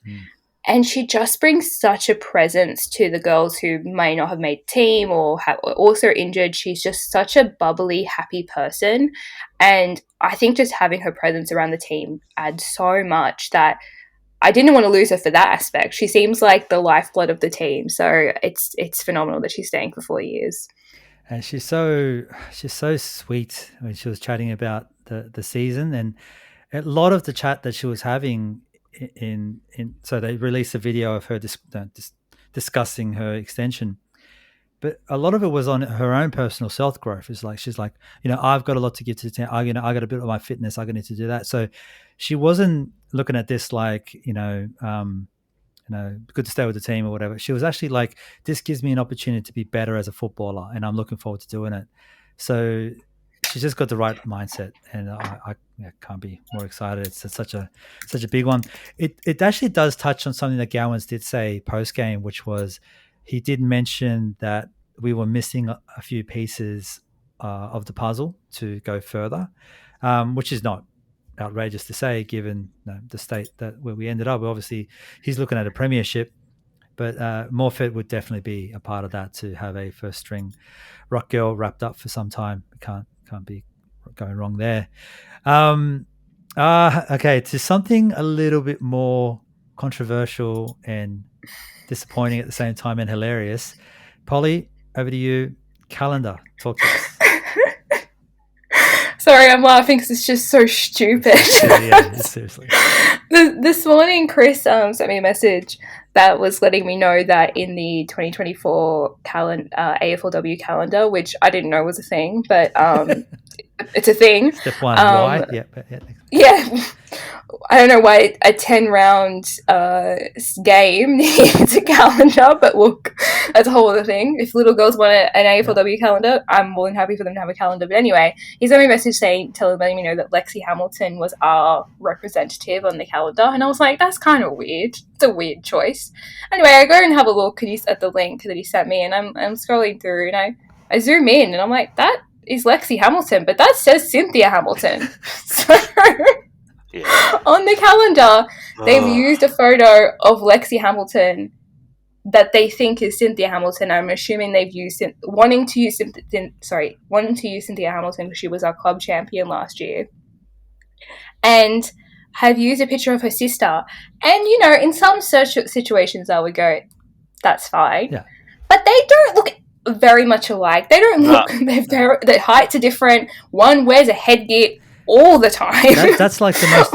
And she just brings such a presence to the girls who may not have made team or also injured. She's just such a bubbly, happy person. And I think just having her presence around the team adds so much that I didn't want to lose her for that aspect. She seems like the lifeblood of the team. So it's phenomenal that she's staying for 4 years. And she's so sweet when she was chatting about the season, and a lot of the chat that she was having so they released a video of her discussing her extension, but a lot of it was on her own personal self growth. It's like she's like, I've got a lot to give to the team. I got to build up my fitness. I need to do that. So she wasn't looking at this like good to stay with the team or whatever. She was actually like, this gives me an opportunity to be better as a footballer, and I'm looking forward to doing it. So she's just got the right mindset, and I can't be more excited. It's such a big one. It actually does touch on something that Gowans did say post game, which was he did mention that we were missing a few pieces of the puzzle to go further, which is not outrageous to say given the state where we ended up. Obviously, he's looking at a premiership, but Morfitt would definitely be a part of that, to have a first string ruck girl wrapped up for some time. Can't be going wrong there. Okay, to something a little bit more controversial and disappointing at the same time and hilarious. Polly, over to you. Calendar, talk to us. Sorry, I'm laughing because it's just so stupid. Yeah, seriously. This morning, Chris sent me a message that was letting me know that in the 2024 AFLW calendar, which I didn't know was a thing, but it's a thing. Step one, why? Yeah. I don't know why a 10-round game needs a calendar, but look, that's a whole other thing. If little girls want an AFLW calendar, I'm more than happy for them to have a calendar. But anyway, he sent me a message letting me know that Lexi Hamilton was our representative on the calendar, and I was like, that's kind of weird. It's a weird choice. Anyway, I go and have a look at the link that he sent me, and I'm scrolling through, and I zoom in, and I'm like, that is Lexi Hamilton, but that says Cynthia Hamilton. So... Yeah. On the calendar, they've used a photo of Lexi Hamilton that they think is Cynthia Hamilton. I'm assuming they've wanting to use Cynthia Hamilton because she was our club champion last year, and have used a picture of her sister. And in some situations, I would go, "That's fine," but they don't look very much alike. They don't look. Their heights are different. One wears a headgear all the time. That's like the most.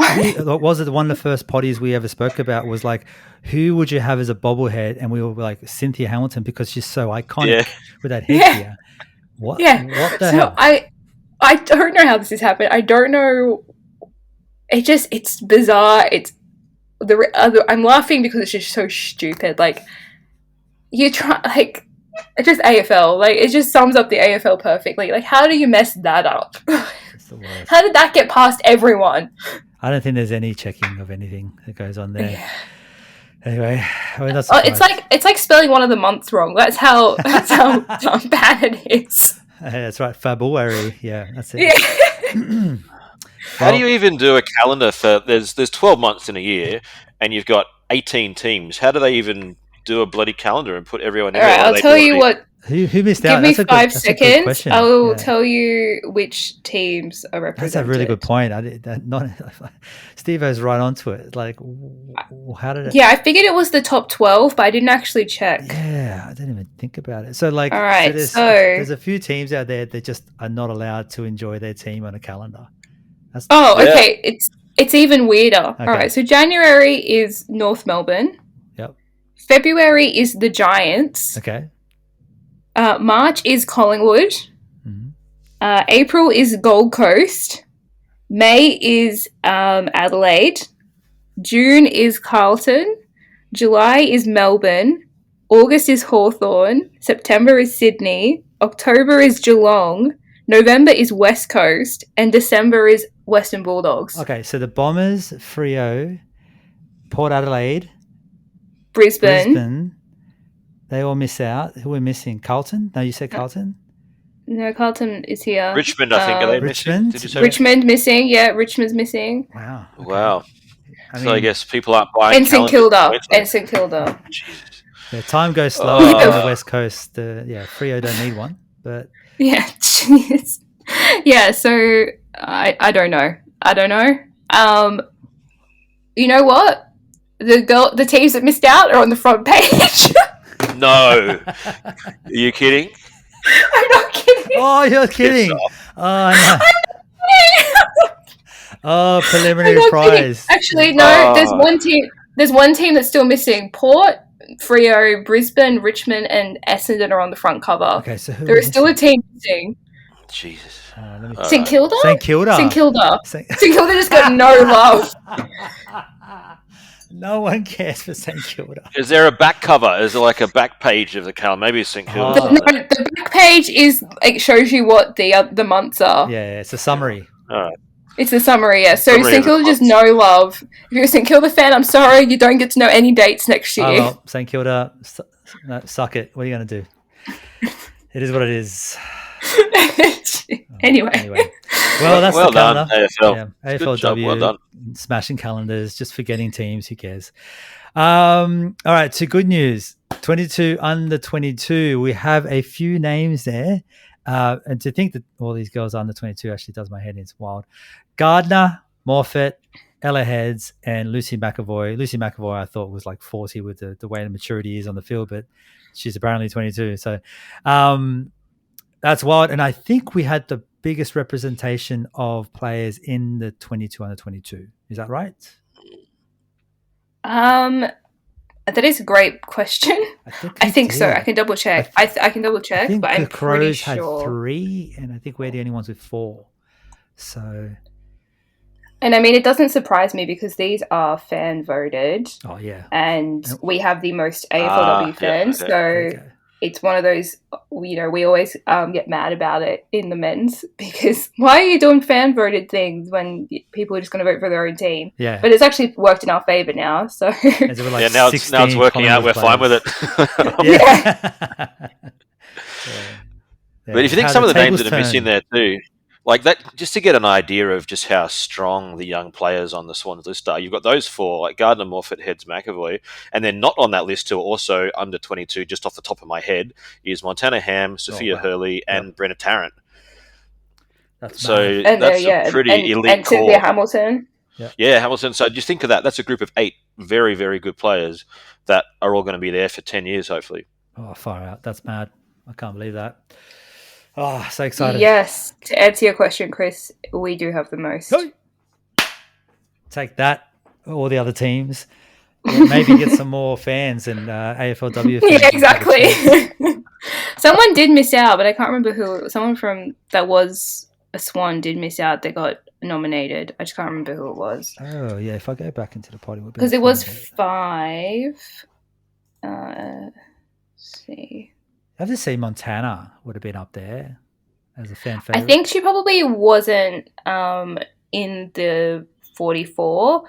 Was it one of the first potties we ever spoke about? Was like, who would you have as a bobblehead? And we were like, Cynthia Hamilton, because she's so iconic with that headgear. What? Yeah. What the hell? I don't know how this has happened. I don't know. It's bizarre. I'm laughing because it's just so stupid. Like, you try it's just AFL. Like, it just sums up the AFL perfectly. Like, how do you mess that up? How did that get past everyone? I don't think there's any checking of anything that goes on there. Yeah. Anyway, it's like spelling one of the months wrong. That's how bad it is. That's right, February. Yeah, that's it. Yeah. How do you even do a calendar for? There's 12 months in a year, and you've got 18 teams. How do they even do a bloody calendar and put everyone in All there? right, Or I'll they tell do you it- what. Who missed Give out? me That's a 5 That's a good seconds. question. I will Yeah. tell you which teams are That's represented. a really good point. Steve-O's right onto it. Like, how did it? Yeah, I figured it was the top 12, but I didn't actually check. Yeah, I didn't even think about it. So, like, All right, there's a few teams out there that just are not allowed to enjoy their team on a calendar. Okay. It's even weirder. Okay. All right, so January is North Melbourne. Yep. February is the Giants. Okay. March is Collingwood. Mm-hmm. April is Gold Coast. May is Adelaide. June is Carlton. July is Melbourne. August is Hawthorn. September is Sydney. October is Geelong. November is West Coast. And December is Western Bulldogs. Okay, so the Bombers, Freo, Port Adelaide, Brisbane. They all miss out. Who are missing? Carlton? No, you said Carlton? No, Carlton is here. Richmond, I think. Are they Richmond? missing? Did you say Richmond missing. Yeah, Richmond's missing. Wow. Okay. Wow. I So I guess people aren't buying And St calendars. Kilda. Jesus. yeah, time goes slow on the West Coast. Freo don't need one, but Yeah, jeez. Yeah, so I don't know. You know what? The teams that missed out are on the front page. No. Are you kidding? I'm not kidding. oh, you're kidding! Oh no! Oh, preliminary I'm not prize. kidding. Actually, no. There's one team that's still missing. Port, Freo, Brisbane, Richmond, and Essendon are on the front cover. Okay, so there is still a team missing. Jesus. St Kilda. St Kilda. St Kilda just got no love. No one cares for St Kilda. Is there a back cover? Is there like a back page of the calendar? Maybe it's St Kilda. The back page it shows you what the months are. Yeah, it's a summary. All right. It's a summary, yeah. So Summary St Kilda just no love. If you're a St Kilda fan, I'm sorry, you don't get to know any dates next year. Oh, well, St Kilda, suck it. What are you going to do? It is what it is. Anyway. Well, that's well the calendar. done, AFL. Yeah, Good job, AFLW, well done. smashing calendars, just forgetting teams. Who cares? All right, so good news. 22 under 22. We have a few names there. And to think that all these girls are under 22 actually does my head in. It's wild. Gardner, Morfitt, Ella Heads, and Lucy McAvoy. Lucy McAvoy, I thought was like 40 with the way the maturity is on the field, but she's apparently 22. So that's wild. And I think we had the biggest representation of players in the 22 under 22. Is that right? That is a great question. I think so. I can double check. I can double check, but I'm pretty sure. Had 3, and I think we're the only ones with 4. So, and I mean, it doesn't surprise me because these are fan voted. Oh yeah, and we have the most AFLW fans, so it's one of those. We always get mad about it in the men's because why are you doing fan voted things when people are just going to vote for their own team? Yeah, but it's actually worked in our favor now. So like now it's working out. We're fine with it. But if you think some of the names that are missing there too. Like that, just to get an idea of just how strong the young players on the Swans list are. You've got those 4, like Gardner, Morfitt, Heads, McAvoy, and then not on that list who are also under 22, just off the top of my head, is Montana Ham, Sophia Hurley, and Brenna Tarrant. That's a pretty elite and Cynthia Hamilton. Yeah, Hamilton. So just think of that. That's a group of 8 very, very good players that are all going to be there for 10 years, hopefully. Oh, far out. That's mad. I can't believe that. Oh, so excited. Yes. To answer your question, Chris, we do have the most. Take that, all the other teams. Yeah, maybe get some more fans and AFLW fans. Yeah, exactly. Someone did miss out, but I can't remember who. Someone from that was a Swan did miss out. They got nominated. I just can't remember who it was. Oh, yeah. If I go back into the potty, because it was 5. Let's see. I have to say Montana would have been up there as a fan favorite. I think she probably wasn't in the 44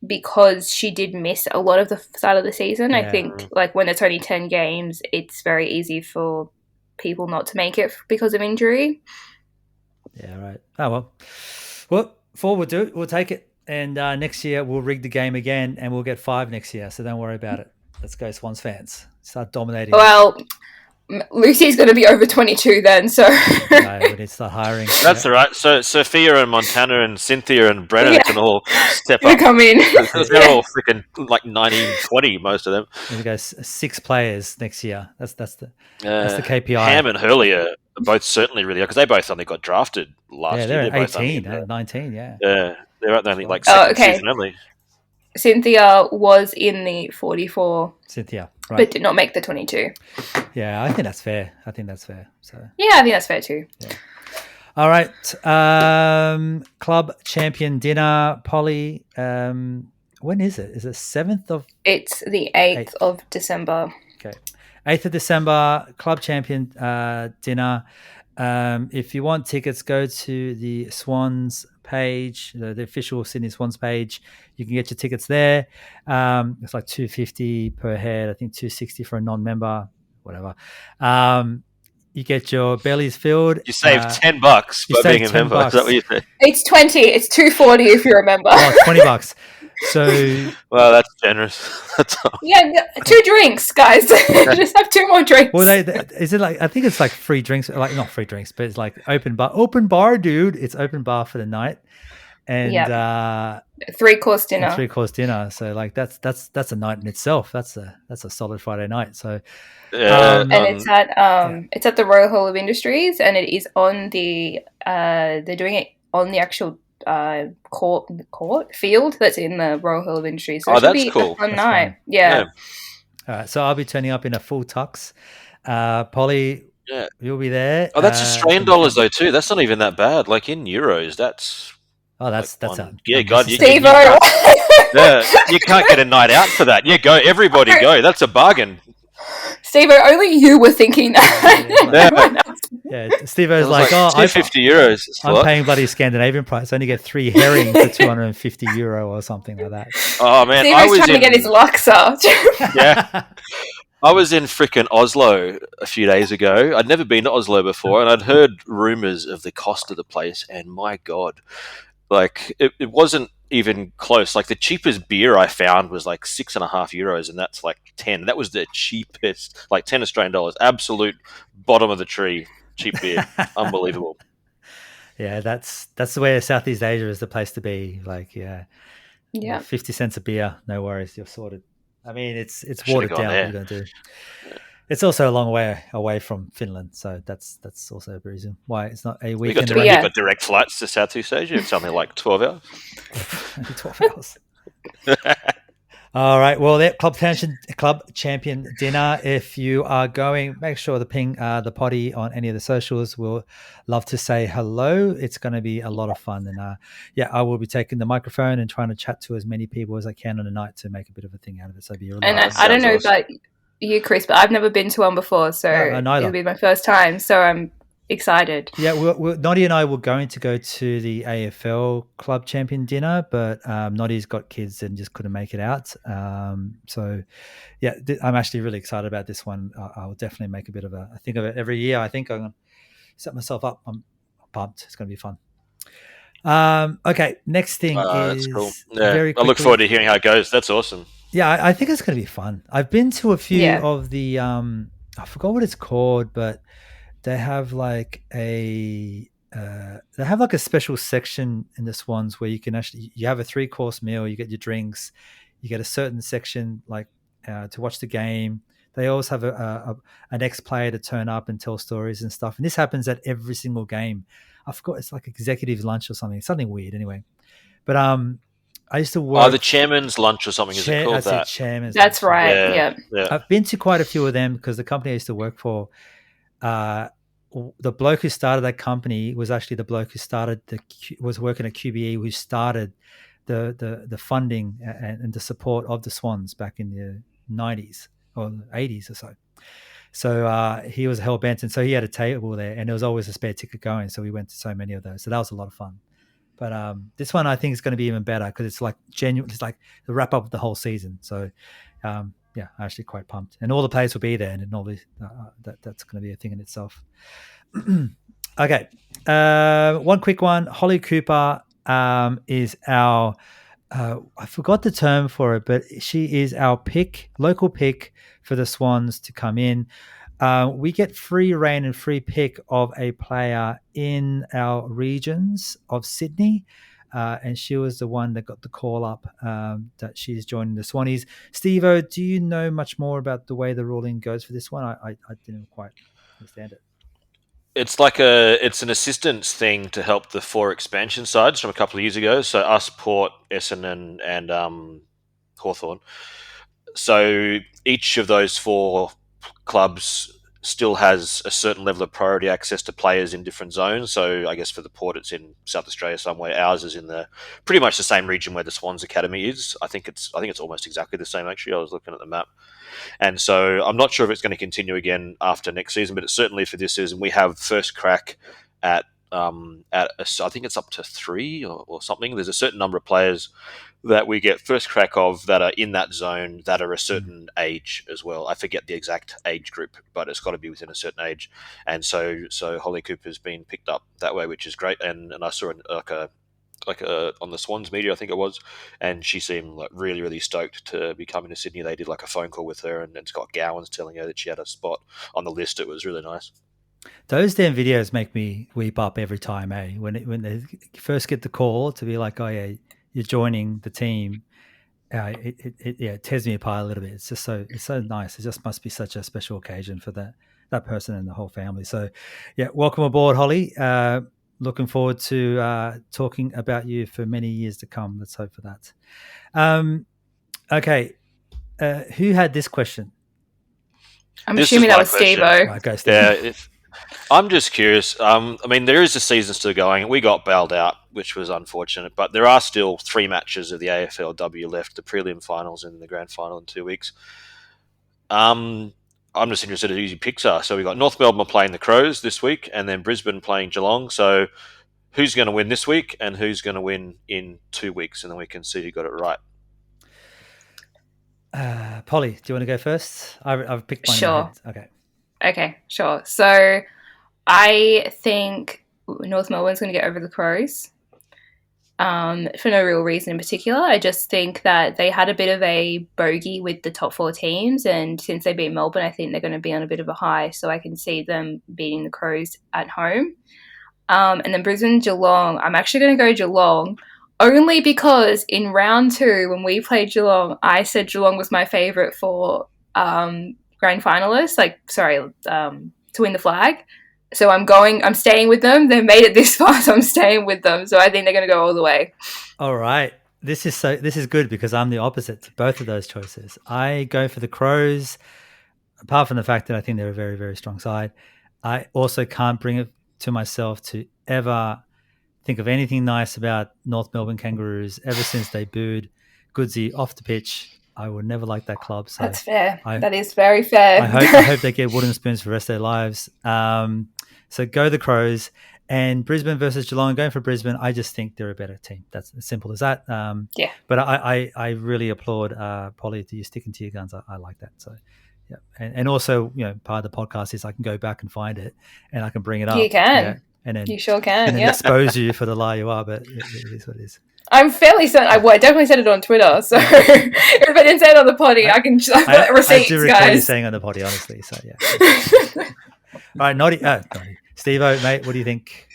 because she did miss a lot of the start of the season. Yeah. I think like when it's only 10 games, it's very easy for people not to make it because of injury. Yeah, right. Oh, well. Well, 4 will do it. We'll take it. And next year we'll rig the game again, and we'll get 5 next year. So don't worry about it. Let's go, Swans fans. Start dominating. Well, Lucy's going to be over 22 then, so No, we need to start hiring. That's all right. So Sophia and Montana and Cynthia and Brennan can all step up. come in. They're all freaking like 1920, most of them. There we go. 6 players next year. That's the KPI. Ham and Hurley are both certainly really, because they both only got drafted last year. They're both 18, 19, yeah. Yeah, they're only like second season only. Cynthia was in the 44. Cynthia, right. But did not make the 22. Yeah, I think that's fair. So yeah, I think that's fair too. Yeah. All right. Club champion dinner, Polly. When is it? Is it 7th of? It's the 8th of December. Okay. 8th of December, club champion dinner. If you want tickets, go to the Swans page, the official Sydney Swans page. You can get your tickets there. It's like $250 per head. I think $260 for a non-member, whatever. You get your bellies filled. You save $10 by being a member. Is that what you say? It's 20. It's $240 if you're a member. Oh, $20. So, well, that's generous. Yeah, 2 drinks, guys. Just have 2 more drinks. Well, is it like? I think it's like free drinks, like not free drinks, but it's like open bar, dude. It's open bar for the night, and 3-course dinner. 3-course dinner. So like that's a night in itself. That's a solid Friday night. So, and it's at the Royal Hall of Industries, and it is on the they're doing it on the actual court field that's in the Royal Hall of Industries. So that's cool. A fun night. Fun. Yeah. All right, so I'll be turning up in a full tux. Polly, you'll be there. Oh, that's Australian dollars though too. That's not even that bad. Like in euros, that's. Oh, that's yeah, God, you can't get a night out for that. Yeah, go, everybody go. That's a bargain. Steve-O, only you were thinking that. Yeah, Steve-O's like, €250. I'm paying bloody Scandinavian price. I only get 3 herring for €250 or something like that. Oh man, Steve-O's trying to get his locks up. Yeah. I was in frickin' Oslo a few days ago. I'd never been to Oslo before, and I'd heard rumours of the cost of the place, and my God, like it wasn't even close. Like the cheapest beer I found was like €6.50, and that's like 10. That was the cheapest, like 10 Australian dollars. Absolute bottom of the tree, cheap beer. Unbelievable. Yeah, that's the way Southeast Asia is the place to be. Like, yeah, 50 cents a beer, no worries, you're sorted. I mean, it's watered down. What are you going to do? It's also a long way away from Finland, so that's also a reason why it's not a weekend. You got direct flights to Southeast Asia. It's only like 12 hours. 12 hours. All right. Well, that club champion dinner. If you are going, make sure to ping the potty on any of the socials. We'll love to say hello. It's going to be a lot of fun, and I will be taking the microphone and trying to chat to as many people as I can on the night to make a bit of a thing out of it. So it'll be really nice. I don't know about you, Chris, but I've never been to one before, so it'll be my first time. So I'm excited. Yeah, Noddy and I were going to go to the AFL club champion dinner, but Noddy's got kids and just couldn't make it out. So yeah, I'm actually really excited about this one. I'll definitely make a bit of a think of it every year. I think I'm going to set myself up. I'm pumped. It's going to be fun. Okay, next thing is that's cool. Yeah, I look forward to hearing how it goes. That's awesome. Yeah, I think it's going to be fun. I've been to a few of the I forgot what it's called, but they have like a special section in the Swans where you can you have a 3-course meal, you get your drinks, you get a certain section like to watch the game. They always have an ex-player to turn up and tell stories and stuff. And this happens at every single game. I forgot, it's like executive lunch or something weird anyway. But I used to work. Oh, the chairman's lunch or something. Is it called that? Chairman's That's lunch. right. Yeah. I've been to quite a few of them because the company I used to work for, the bloke who started that company was actually the bloke who was working at QBE, who started the funding and the support of the Swans back in the 90s or 80s or so. So he was hell bent, and so he had a table there, and there was always a spare ticket going. So we went to so many of those. So that was a lot of fun. But this one I think is going to be even better because it's like genuine. It's like the wrap up of the whole season. So I'm actually quite pumped, and all the players will be there, and all this that's going to be a thing in itself. Okay, one quick one. Holly Cooper is our I forgot the term for it, but she is our local pick for the Swans to come in. We get free reign and free pick of a player in our regions of Sydney. And she was the one that got the call up that she's joining the Swannies. Steve-O, do you know much more about the way the ruling goes for this one? I didn't quite understand it. It's an assistance thing to help the 4 expansion sides from a couple of years ago. So us, Port, Essendon, and Hawthorn. So each of those 4 clubs still has a certain level of priority access to players in different zones. So I guess for the Port, it's in South Australia somewhere. Ours is in the pretty much the same region where the Swans Academy is. I think it's almost exactly the same. Actually, I was looking at the map. And so I'm not sure if it's going to continue again after next season, but it's certainly for this season. We have first crack at I think it's up to 3 or something. There's a certain number of players that we get first crack of that are in that zone that are a certain age as well. I forget the exact age group, but it's got to be within a certain age. And so Holly Cooper's been picked up that way, which is great. And I saw on the Swans media, I think it was, and she seemed like really, really stoked to be coming to Sydney. They did like a phone call with her, and Scott Gowan's telling her that she had a spot on the list. It was really nice. Those damn videos make me weep up every time, eh? When they first get the call to be like, oh yeah, you're joining the team. It tears me apart a little bit. It's so nice. It just must be such a special occasion for that person and the whole family. So yeah, welcome aboard, Holly. Looking forward to talking about you for many years to come. Let's hope for that. Okay. Who had this question? I'm assuming that was Steve-O. Right, go, Steve. Yeah, I'm just curious. I mean, there is a season still going. We got bailed out, which was unfortunate, but there are still 3 matches of the AFLW left, the prelim finals and the grand final in 2 weeks. I'm just interested in who your picks are. So we got North Melbourne playing the Crows this week, and then Brisbane playing Geelong. So who's going to win this week, and who's going to win in 2 weeks, and then we can see who got it right. Polly, do you want to go first? I've picked mine. Sure. In my head. Okay, sure. So I think North Melbourne's going to get over the Crows for no real reason in particular. I just think that they had a bit of a bogey with the top 4 teams, and since they beat Melbourne, I think they're going to be on a bit of a high, so I can see them beating the Crows at home. And then Brisbane, Geelong. I'm actually going to go Geelong, only because in round 2, when we played Geelong, I said Geelong was my favourite for grand finalists, to win the flag. So I'm staying with them. They've made it this far, so I'm staying with them. So I think they're going to go all the way. All right. This is good because I'm the opposite to both of those choices. I go for the Crows, apart from the fact that I think they're a very, very strong side. I also can't bring it to myself to ever think of anything nice about North Melbourne Kangaroos ever since they booed Goodsey off the pitch. I would never like that club. So that's fair. That is very fair. I hope they get wooden spoons for the rest of their lives. So go the Crows. And Brisbane versus Geelong, going for Brisbane, I just think they're a better team. That's as simple as that. Yeah. But I really applaud Polly to you sticking to your guns. I like that. So yeah. And also, part of the podcast is I can go back and find it and I can bring it up. You can. Yeah? And then you sure can. And then expose you for the lie you are, but it is what it is. I'm fairly certain. I definitely said it on Twitter. So if I didn't say it on the potty, I've got receipts, I do recall guys. you saying on the potty, honestly. So yeah. All right, Naughty. Steve-O, mate, what do you think?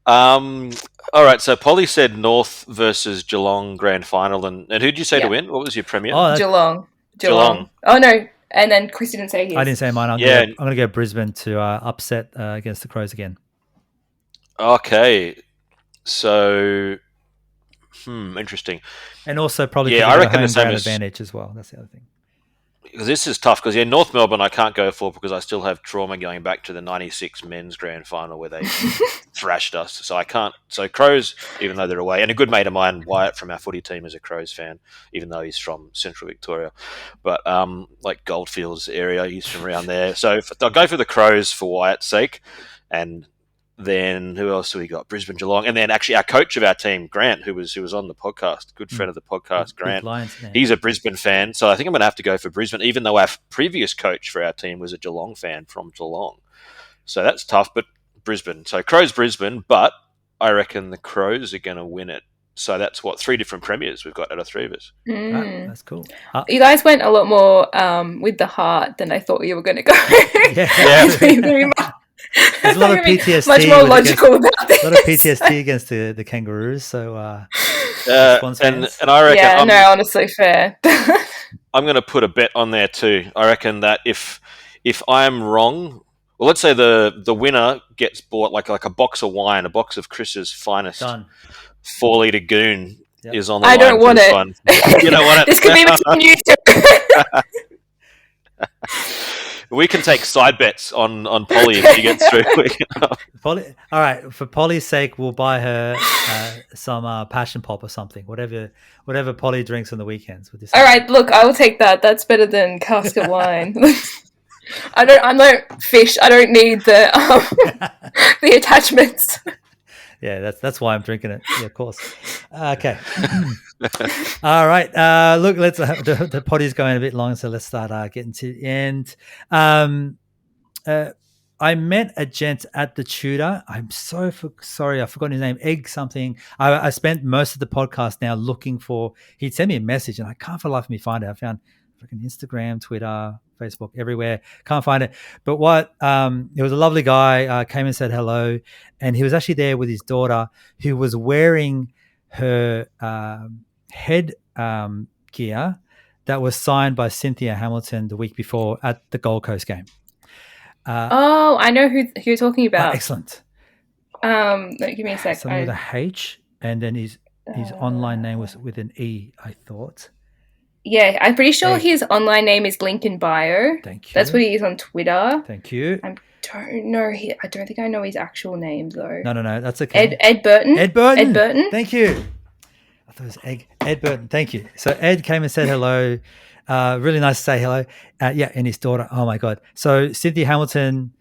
All right, so Polly said North versus Geelong grand final, and who did you say to win? What was your premier? Geelong. Oh no, and then Chris didn't say his. I didn't say mine. I'm going to go Brisbane to upset against the Crows again. Okay, so interesting. And also probably I reckon the same advantage as well. That's the other thing. Because this is tough. Because North Melbourne I can't go for because I still have trauma going back to the '96 men's grand final where they thrashed us. So I can't. So Crows, even though they're away, and a good mate of mine, Wyatt from our footy team, is a Crows fan, even though he's from Central Victoria, but like Goldfields area, he's from around there. So I'll go for the Crows for Wyatt's sake, and then who else do we got? Brisbane, Geelong, and then actually our coach of our team, Grant, who was on the podcast, good friend of the podcast, Grant. He's a Brisbane fan, so I think I'm going to have to go for Brisbane, even though our previous coach for our team was a Geelong fan from Geelong. So that's tough, but Brisbane. So Crows, Brisbane, but I reckon the Crows are going to win it. So that's 3 different premiers we've got out of 3 of us. That's cool. You guys went a lot more with the heart than I thought you were going to go. There's a lot of PTSD. Much more logical about this. A lot of PTSD against the Kangaroos. So, and I reckon, yeah, no, honestly, fair. I'm going to put a bet on there too. I reckon that if I'm wrong, well, let's say the winner gets bought like a box of wine, a box of Chris's finest. Done. 4-litre goon is on the I line. don't want it. Fun. You don't want it. This could be between you two. We can take side bets on Polly if she gets through. Polly, all right, for Polly's sake, we'll buy her some passion pop or something. Whatever Polly drinks on the weekends. All right, look, I will take that. That's better than cask of wine. I'm not fish. I don't need the the attachments. Yeah, that's why I'm drinking it. Yeah, of course. Okay. All right. Look, let's the potty's going a bit long, so let's start getting to the end. I met a gent at the Tudor. I'm sorry, I've forgotten his name. Egg something. I spent most of the podcast now looking for. He'd send me a message, and I can't for the life of me find it. I found freaking Instagram, Twitter, Facebook, everywhere. Can't find it. But he was a lovely guy. Came and said hello, and he was actually there with his daughter, who was wearing her head gear that was signed by Cynthia Hamilton the week before at the Gold Coast game. I know who you're talking about. Excellent. Give me a sec. Something with a H, and then his online name was with an E, I thought. Yeah, I'm pretty sure his online name is linked in bio. Thank you. That's what he is on Twitter. Thank you. I don't know. I don't think I know his actual name though. No, that's okay. Ed Burton. Ed Burton. Ed Burton. Thank you. I thought it was Ed Burton. Thank you. So Ed came and said hello. Really nice to say hello. And his daughter. Oh my God. So Cynthia Hamilton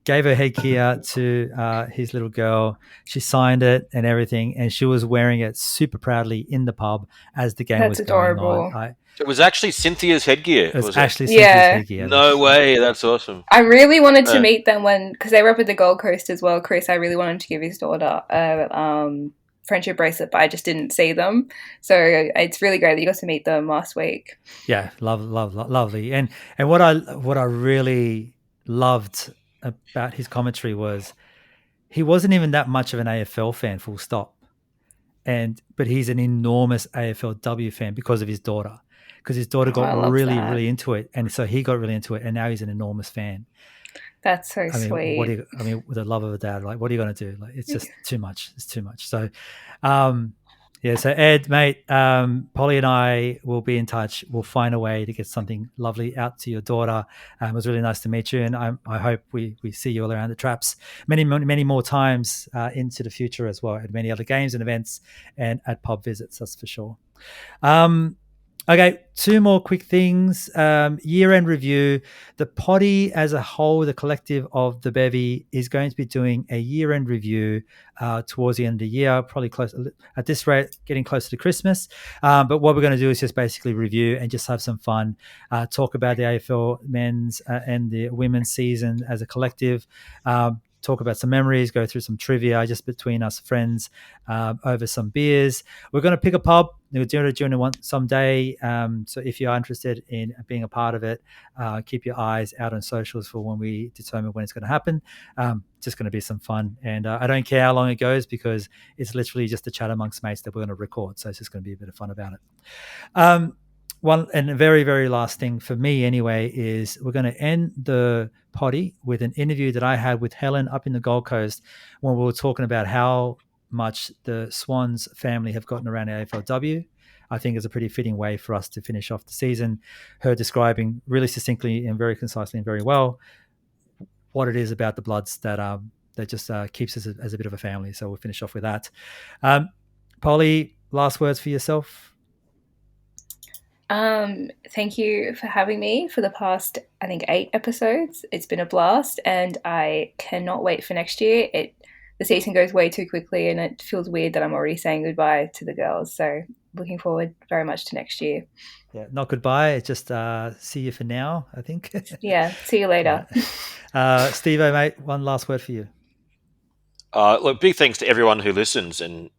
gave her headgear to his little girl. She signed it and everything, and she was wearing it super proudly in the pub as the game was adorable. going on. It was actually Cynthia's headgear. It was actually Cynthia's headgear. No way. That's awesome. I really wanted to meet them because they were up at the Gold Coast as well. Chris, I really wanted to give his daughter a friendship bracelet, but I just didn't see them. So it's really great that you got to meet them last week. Yeah, lovely. And what I really loved about his commentary was he wasn't even that much of an AFL fan, full stop. But he's an enormous AFLW fan because of his daughter. Because his daughter got really into it, and so he got really into it, and now he's an enormous fan. That's so sweet. With the love of a dad, like, what are you going to do? Like, it's just too much. It's too much. So, so Ed, mate, Polly and I will be in touch. We'll find a way to get something lovely out to your daughter. It was really nice to meet you, and I hope we see you all around the traps many more times into the future as well, at many other games and events and at pub visits, that's for sure. Okay, 2 more quick things. Year-end review. The potty as a whole, the collective of the bevy, is going to be doing a year-end review towards the end of the year, probably close at this rate, getting closer to Christmas. But what we're going to do is just basically review and just have some fun, talk about the AFL men's and the women's season as a collective, talk about some memories, go through some trivia just between us friends over some beers. We're going to pick a pub. We're doing it during some day. So if you are interested in being a part of it, keep your eyes out on socials for when we determine when it's going to happen. Just going to be some fun. And I don't care how long it goes because it's literally just a chat amongst mates that we're going to record. So it's just going to be a bit of fun about it. One and a very, very last thing for me anyway is we're going to end the potty with an interview that I had with Helen up in the Gold Coast when we were talking about how much the Swans family have gotten around the AFLW. I think it's a pretty fitting way for us to finish off the season. Her describing really succinctly and very concisely and very well what it is about the Bloods that just keeps us as a bit of a family. So we'll finish off with that. Polly, last words for yourself? Thank you for having me for the past, I think, 8 episodes. It's been a blast, and I cannot wait for next year. The season goes way too quickly, and it feels weird that I'm already saying goodbye to the girls. So looking forward very much to next year. Yeah, not goodbye. It's just see you for now, I think. Yeah, see you later. Steve-o, mate, one last word for you. Look, big thanks to everyone who listens and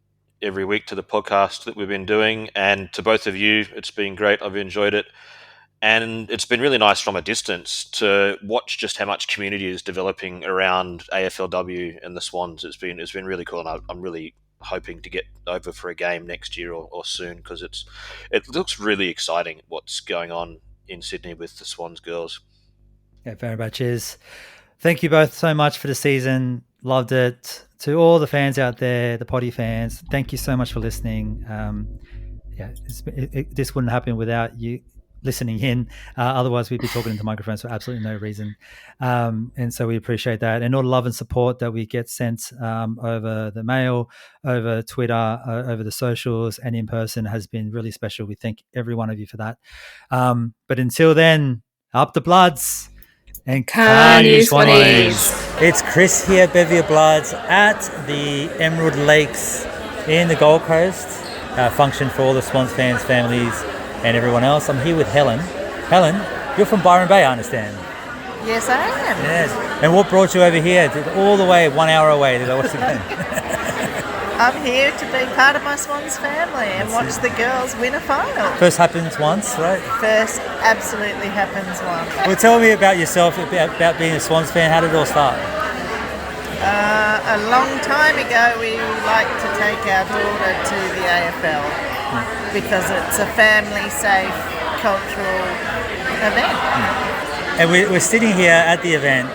every week to the podcast that we've been doing, and to both of you. It's been great. I've enjoyed it. And it's been really nice from a distance to watch just how much community is developing around AFLW and the Swans. It's been really cool, and I'm really hoping to get over for a game next year or soon, because it looks really exciting what's going on in Sydney with the Swans girls. Yeah, very much is. Thank you both so much for the season. Loved it. To all the fans out there, the potty fans, thank you so much for listening. This wouldn't happen without you listening in. Otherwise, we'd be talking into microphones for absolutely no reason. And so we appreciate that. And all the love and support that we get sent over the mail, over Twitter, over the socials, and in person has been really special. We thank every one of you for that. But until then, up the Bloods. And Can you Swannies? It's Chris here, Bevy of Bloods, at the Emerald Lakes in the Gold Coast. Function for all the Swans fans, families, and everyone else. I'm here with Helen. Helen, you're from Byron Bay, I understand. Yes, I am. Yes. And what brought you over here? All the way, 1 hour away. Did I watch the game? I'm here to be part of my Swans family and watch the girls win a final. First happens once, right? First absolutely happens once. Well, tell me about yourself, about being a Swans fan. How did it all start? A long time ago, we liked to take our daughter to the AFL because it's a family-safe cultural event. And we're sitting here at the event.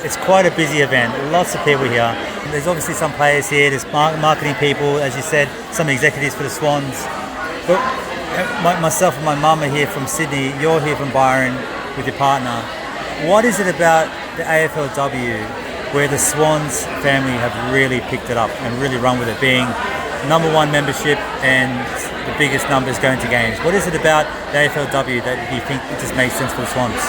It's quite a busy event. Lots of people here. There's obviously some players here. There's marketing people, as you said, some executives for the Swans. But myself and my mum are here from Sydney. You're here from Byron with your partner. What is it about the AFLW where the Swans family have really picked it up and really run with it, being number one membership and the biggest numbers going to games? What is it about the AFLW that you think it just makes sense for the Swans?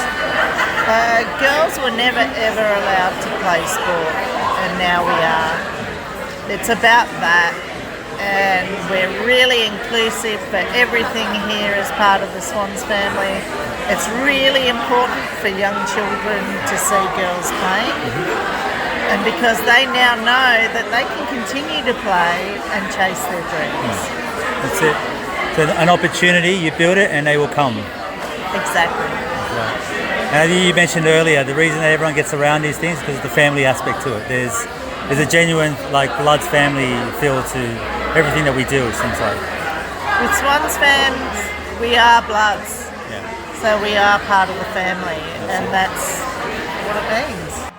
Girls were never ever allowed to play sport, and now we are. It's about that, and we're really inclusive for everything here as part of the Swans family. It's really important for young children to see girls playing, and because they now know that they can continue to play and chase their dreams. That's it. So an opportunity, you build it and they will come. Exactly. Right. And you mentioned earlier, the reason that everyone gets around these things is because of the family aspect to it. There's a genuine Bloods family feel to everything that we do, it seems like. With Swans fans, we are Bloods. Yeah. So we are part of the family, and that's what it means.